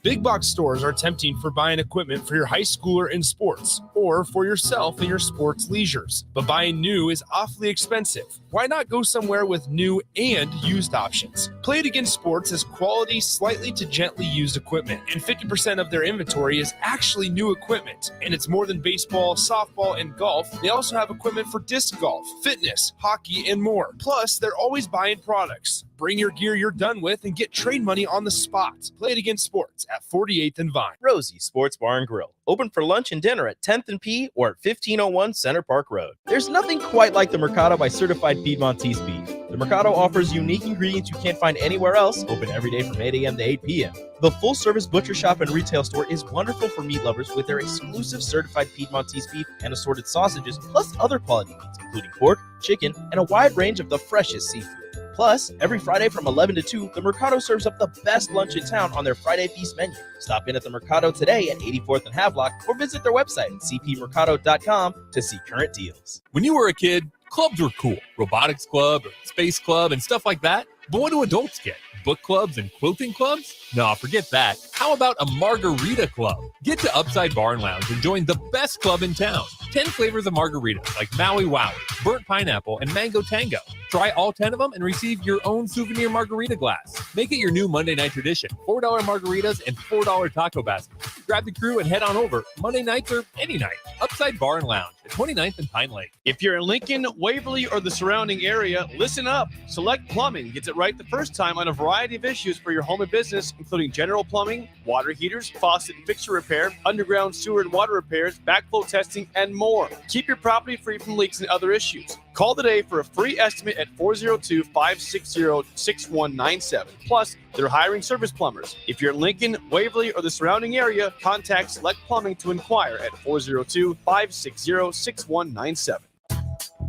Big box stores are tempting for buying equipment for your high schooler in sports or for yourself in your sports leisures. But buying new is awfully expensive. Why not go somewhere with new and used options? Play It Again Sports has quality, slightly to gently used equipment, and 50% of their inventory is actually new equipment. And it's more than baseball, softball, and golf. They also have equipment for disc golf, fitness, hockey, and more. Plus, they're always buying products. Bring your gear you're done with and get trade money on the spot. Play It Again Sports at 48th and Vine. Rosie Sports Bar and Grill, open for lunch and dinner at 10th and P or at 1501 Center Park Road. There's nothing quite like the Mercado by Certified Piedmontese beef. The Mercado offers unique ingredients you can't find anywhere else, open every day from 8 a.m. to 8 p.m. The full-service butcher shop and retail store is wonderful for meat lovers with their exclusive certified Piedmontese beef and assorted sausages, plus other quality meats, including pork, chicken, and a wide range of the freshest seafood. Plus, every Friday from 11 to 2, the Mercado serves up the best lunch in town on their Friday Feast menu. Stop in at the Mercado today at 84th and Havelock or visit their website at cpmercado.com to see current deals. When you were a kid, clubs were cool. Robotics club or space club and stuff like that. But what do adults get? Book clubs and quilting clubs? No, forget that. How about a margarita club? Get to Upside Bar and Lounge and join the best club in town. 10 flavors of margaritas like Maui Wowie, burnt pineapple, and mango tango. Try all 10 of them and receive your own souvenir margarita glass. Make it your new Monday night tradition. $4 margaritas and $4 taco baskets. Grab the crew and head on over Monday nights or any night. Upside Bar and Lounge at 29th and Pine Lake. If you're in Lincoln, Waverly, or the surrounding area, listen up. Select Plumbing gets it right the first time on a variety of issues for your home and business, including general plumbing, water heaters, faucet and fixture repair, underground sewer and water repairs, backflow testing, and more. Keep your property free from leaks and other issues. Call today for a free estimate at 402-560-6197. Plus, they're hiring service plumbers. If you're in Lincoln, Waverly, or the surrounding area, contact Select Plumbing to inquire at 402-560-6197.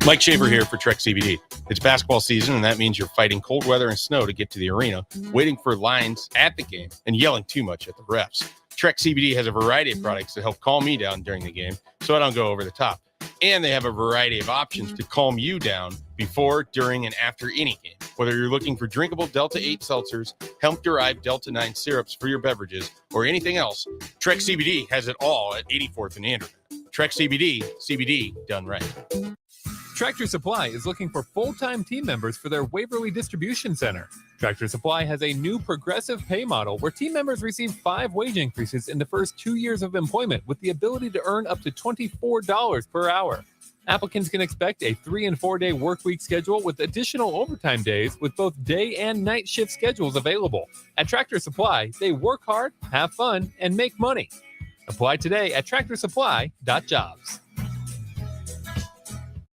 Mike Shaver here for Trek CBD. It's basketball season, and that means you're fighting cold weather and snow to get to the arena, waiting for lines at the game, and yelling too much at the refs. Trek CBD has a variety of products to help calm me down during the game so I don't go over the top. And they have a variety of options to calm you down before, during, and after any game. Whether you're looking for drinkable Delta 8 seltzers, hemp-derived Delta 9 syrups for your beverages, or anything else, Trek CBD has it all at 84th and Andrew. Trek CBD, CBD done right. Tractor Supply is looking for full-time team members for their Waverly Distribution Center. Tractor Supply has a new progressive pay model where team members receive 5 wage increases in the first 2 years of employment with the ability to earn up to $24 per hour. Applicants can expect a 3- and 4-day work week schedule with additional overtime days with both day and night shift schedules available. At Tractor Supply, they work hard, have fun, and make money. Apply today at tractorsupply.jobs.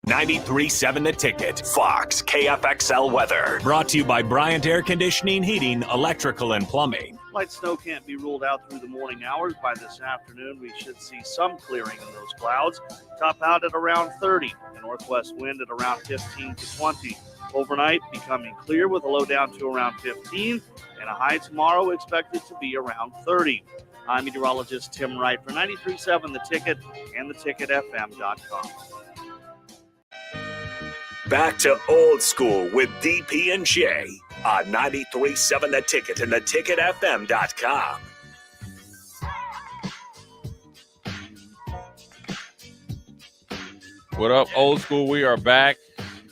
93.7 The Ticket, Fox, KFXL weather. Brought to you by Bryant Air Conditioning, Heating, Electrical, and Plumbing. Light snow can't be ruled out through the morning hours. By this afternoon, we should see some clearing in those clouds. Top out at around 30. The northwest wind at around 15 to 20. Overnight, becoming clear with a low down to around 15. And a high tomorrow expected to be around 30. I'm meteorologist Tim Wright for 93.7 The Ticket and theticketfm.com. Back to old school with DP and J on 93.7 The Ticket and theticketfm.com. What up, old school? We are back.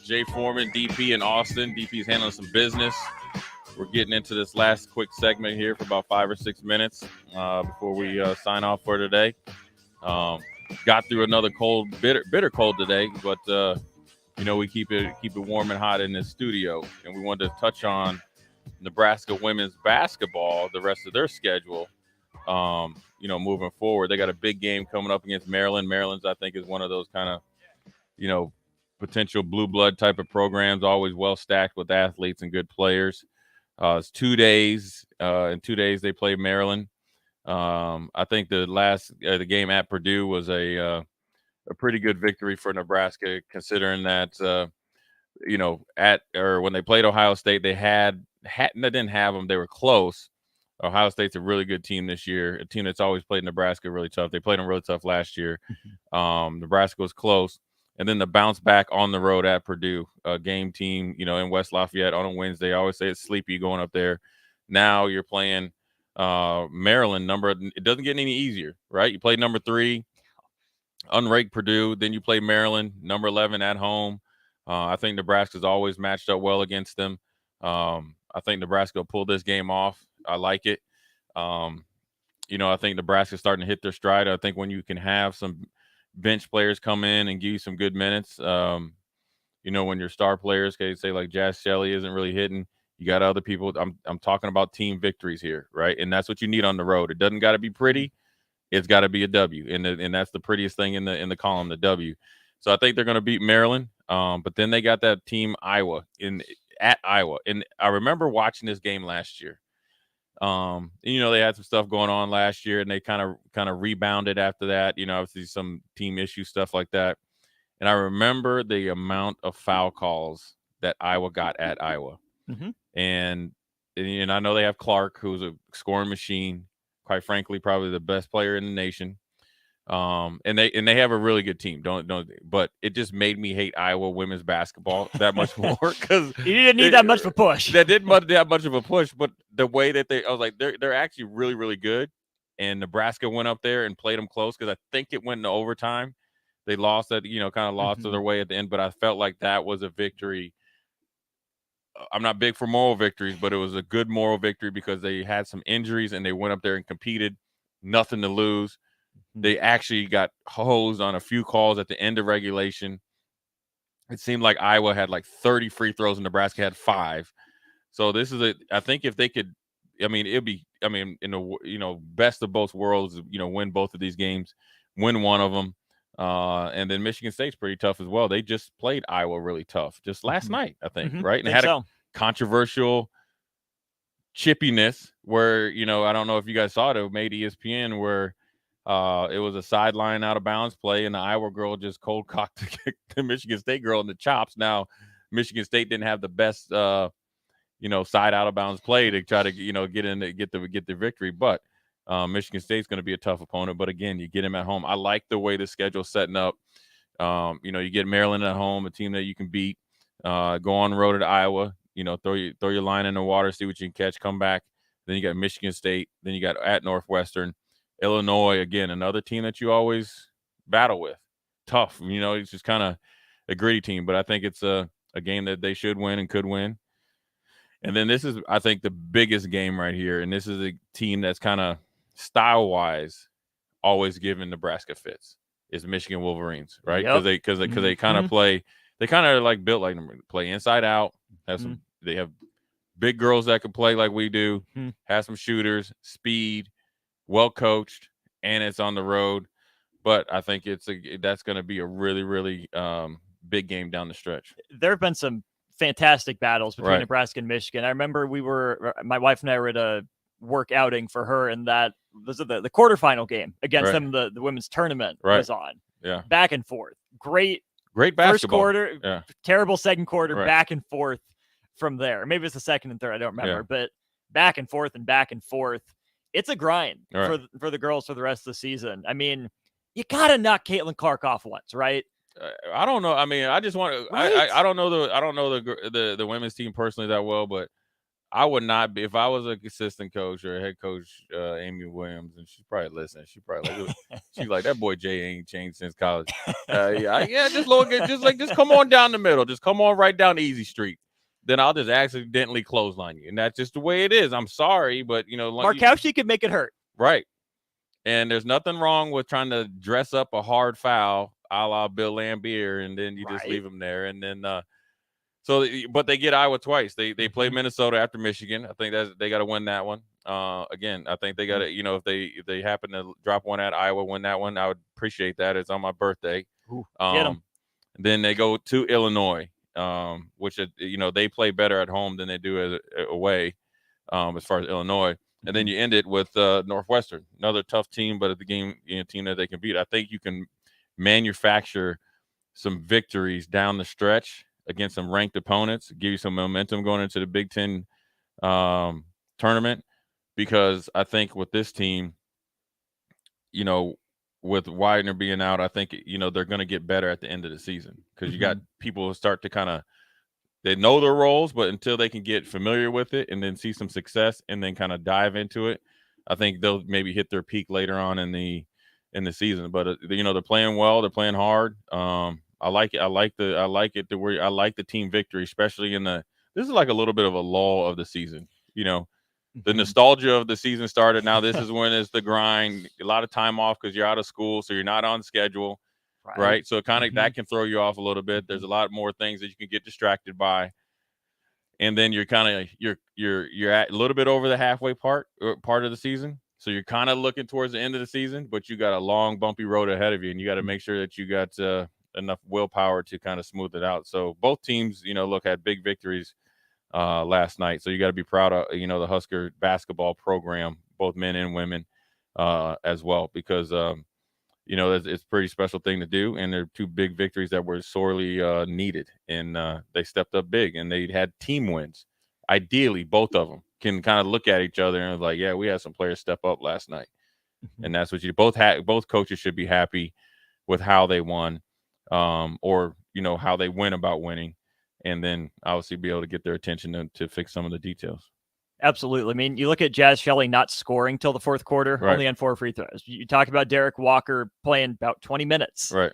Jay Foreman, DP in Austin. DP's handling some business. We're getting into this last quick segment here for about 5 or 6 minutes before we sign off for today. Got through another cold, bitter cold today, but we keep it warm and hot in this studio, and we wanted to touch on Nebraska women's basketball, the rest of their schedule. Moving forward, they got a big game coming up against Maryland. Maryland's, I think, is one of those kind of, potential blue blood type of programs, always well stacked with athletes and good players. It's 2 days. In 2 days, they play Maryland. I think the game at Purdue was a pretty good victory for Nebraska, considering that when they played Ohio State, they didn't have them. They were close. Ohio State's a really good team this year, a team that's always played Nebraska really tough. They played them really tough last year. Nebraska was close. And then the bounce back on the road at Purdue, a game team, in West Lafayette on a Wednesday. I always say it's sleepy going up there. Now you're playing Maryland. It doesn't get any easier, right? You play number 3, unranked Purdue. Then you play Maryland, number 11 at home. I think Nebraska's always matched up well against them. I think Nebraska will pull this game off. I like it. I think Nebraska's starting to hit their stride. I think when you can have some bench players come in and give you some good minutes, when your star players, say like Jazz Shelley isn't really hitting, you got other people. I'm talking about team victories here, right? And that's what you need on the road. It doesn't got to be pretty. It's got to be a W, and that's the prettiest thing in the column, the W. So I think they're going to beat Maryland. But then they got that team Iowa at Iowa, and I remember watching this game last year. They had some stuff going on last year, and they kind of rebounded after that. Obviously some team issue stuff like that. And I remember the amount of foul calls that Iowa got at Iowa. Mm-hmm. And I know they have Clark, who's a scoring machine. Quite frankly, probably the best player in the nation. And they have a really good team. But it just made me hate Iowa women's basketball that much more, because you didn't need that much of a push. They didn't need that much of a push, but the way that I was like, they're actually really, really good. And Nebraska went up there and played them close, because I think it went into overtime. They lost to their way at the end, but I felt like that was a victory. I'm not big for moral victories, but it was a good moral victory because they had some injuries and they went up there and competed, nothing to lose. They actually got hosed on a few calls at the end of regulation. It seemed like Iowa had like 30 free throws and Nebraska had 5. So this is I think if they could, in the best of both worlds, win both of these games, win one of them. And then Michigan State's pretty tough as well. They just played Iowa really tough just last night, I think, right? And had a controversial chippiness where, I don't know if you guys saw it made ESPN, where it was a sideline out of bounds play, and the Iowa girl just cold cocked the Michigan State girl in the chops. Now, Michigan State didn't have the best, side out of bounds play to try to, get the victory, but Michigan State's going to be a tough opponent. But again, you get them at home. I like the way the schedule's setting up. You get Maryland at home, a team that you can beat. Go on the road at Iowa. Throw your line in the water, see what you can catch, come back. Then you got Michigan State. Then you got at Northwestern. Illinois, again, another team that you always battle with. Tough. It's just kind of a gritty team. But I think it's a game that they should win and could win. And then this is, I think, the biggest game right here. And this is a team that's kind of style-wise always giving Nebraska fits. Is Michigan Wolverines, right? Because they kind of play. They kind of like built like play inside out. They have big girls that can play like we do. Have some shooters, speed, well coached, and it's on the road. But I think that's going to be a really, really big game down the stretch. There have been some fantastic battles between Nebraska and Michigan. I remember my wife and I were at a work outing for her, and that was the quarterfinal game against them. The women's tournament was on. Yeah, back and forth. Great basketball. First quarter, terrible second quarter, back and forth from there. Maybe it's the second and third, I don't remember, but back and forth and back and forth. It's a grind for the girls for the rest of the season. I mean, you gotta knock Caitlin Clark off once, right? I don't know. I mean, I just want to. I don't know the women's team personally that well, but I would not be if I was an assistant coach or a head coach, Amy Williams, and she's probably listening. She's like that boy Jay ain't changed since college. Just come on down the middle. Just come on right down Easy Street. Then I'll just accidentally clothesline you, and that's just the way it is. I'm sorry, but Markowski could make it hurt, right? And there's nothing wrong with trying to dress up a hard foul a la Bill Laimbeer, and then you just leave them there. And then but they get Iowa twice. They play Minnesota after Michigan. I think they got to win that one. Again, I think they got to, if they happen to drop one at Iowa, win that one, I would appreciate that. It's on my birthday. Get 'em. Then they go to Illinois, which they play better at home than they do away, as far as Illinois. And then you end it with Northwestern, another tough team, but at the game, team that they can beat. I think you can manufacture some victories down the stretch against some ranked opponents, give you some momentum going into the Big Ten tournament. Because I think with this team, with Widener being out, I think, they're going to get better at the end of the season, because you got people who start to they know their roles, but until they can get familiar with it and then see some success and then kind of dive into it, I think they'll maybe hit their peak later on in the season. But they're playing well, they're playing hard. I like it. I like the team victory, especially this is like a little bit of a lull of the season. The nostalgia of the season started. Now this is when it's the grind, a lot of time off because you're out of school, so you're not on schedule, right? So kind of that can throw you off a little bit. There's a lot more things that you can get distracted by, and then you're at a little bit over the halfway part of the season. So you're kind of looking towards the end of the season, but you got a long, bumpy road ahead of you, and you got to make sure that you got enough willpower to kind of smooth it out. So both teams, had big victories last night. So you got to be proud of, the Husker basketball program, both men and women, as well, because, it's a pretty special thing to do. And they're two big victories that were sorely needed. And they stepped up big, and they had team wins. Ideally, both of them can kind of look at each other and like, yeah, we had some players step up last night. And that's what both coaches should be happy with how they won, or, how they went about winning. And then obviously be able to get their attention to fix some of the details. Absolutely. I mean, you look at Jazz Shelley not scoring till the fourth quarter, only on 4 free throws. You talk about Derek Walker playing about 20 minutes. Right.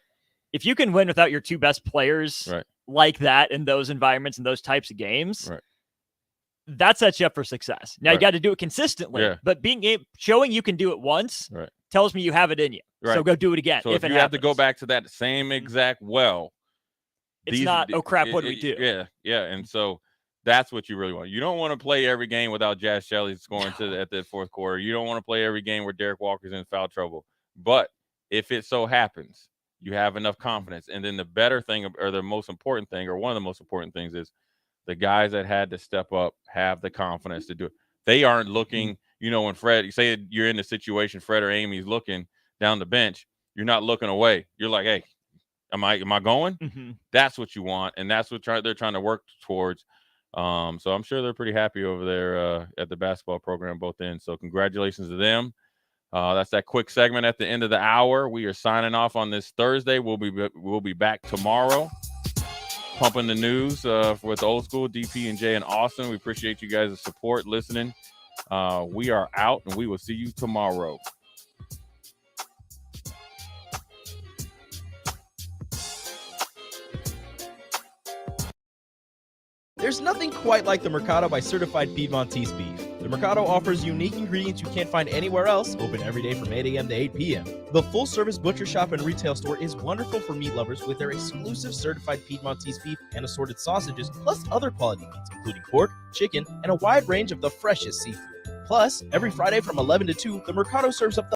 If you can win without your two best players like that in those environments and those types of games, that sets you up for success. Now you got to do it consistently, but showing you can do it once tells me you have it in you. So go do it again. So if you have to go back to that same exact it's not, oh crap, what do we do? Yeah. And so that's what you really want. You don't want to play every game without Jazz Shelley scoring at the fourth quarter. You don't want to play every game where Derek Walker's in foul trouble. But if it so happens, you have enough confidence. And then the better thing, or the most important thing, or one of the most important things, is the guys that had to step up have the confidence to do it. They aren't looking, when Fred, you say you're in the situation, Fred or Amy's looking down the bench, you're not looking away. You're like, hey, Am I going? That's what you want, and that's what they're trying to work towards. So I'm sure they're pretty happy over there at the basketball program, both ends. So congratulations to them. That's that quick segment at the end of the hour. We are signing off on this Thursday. We'll be back tomorrow, pumping the news with Old School, DP and Jay in Austin. We appreciate you guys' support, listening. We are out, and we will see you tomorrow. There's nothing quite like the Mercado by Certified Piedmontese beef. The Mercado offers unique ingredients you can't find anywhere else, open every day from 8 a.m. to 8 p.m. The full-service butcher shop and retail store is wonderful for meat lovers with their exclusive Certified Piedmontese beef and assorted sausages, plus other quality meats, including pork, chicken, and a wide range of the freshest seafood. Plus, every Friday from 11 to 2, the Mercado serves up the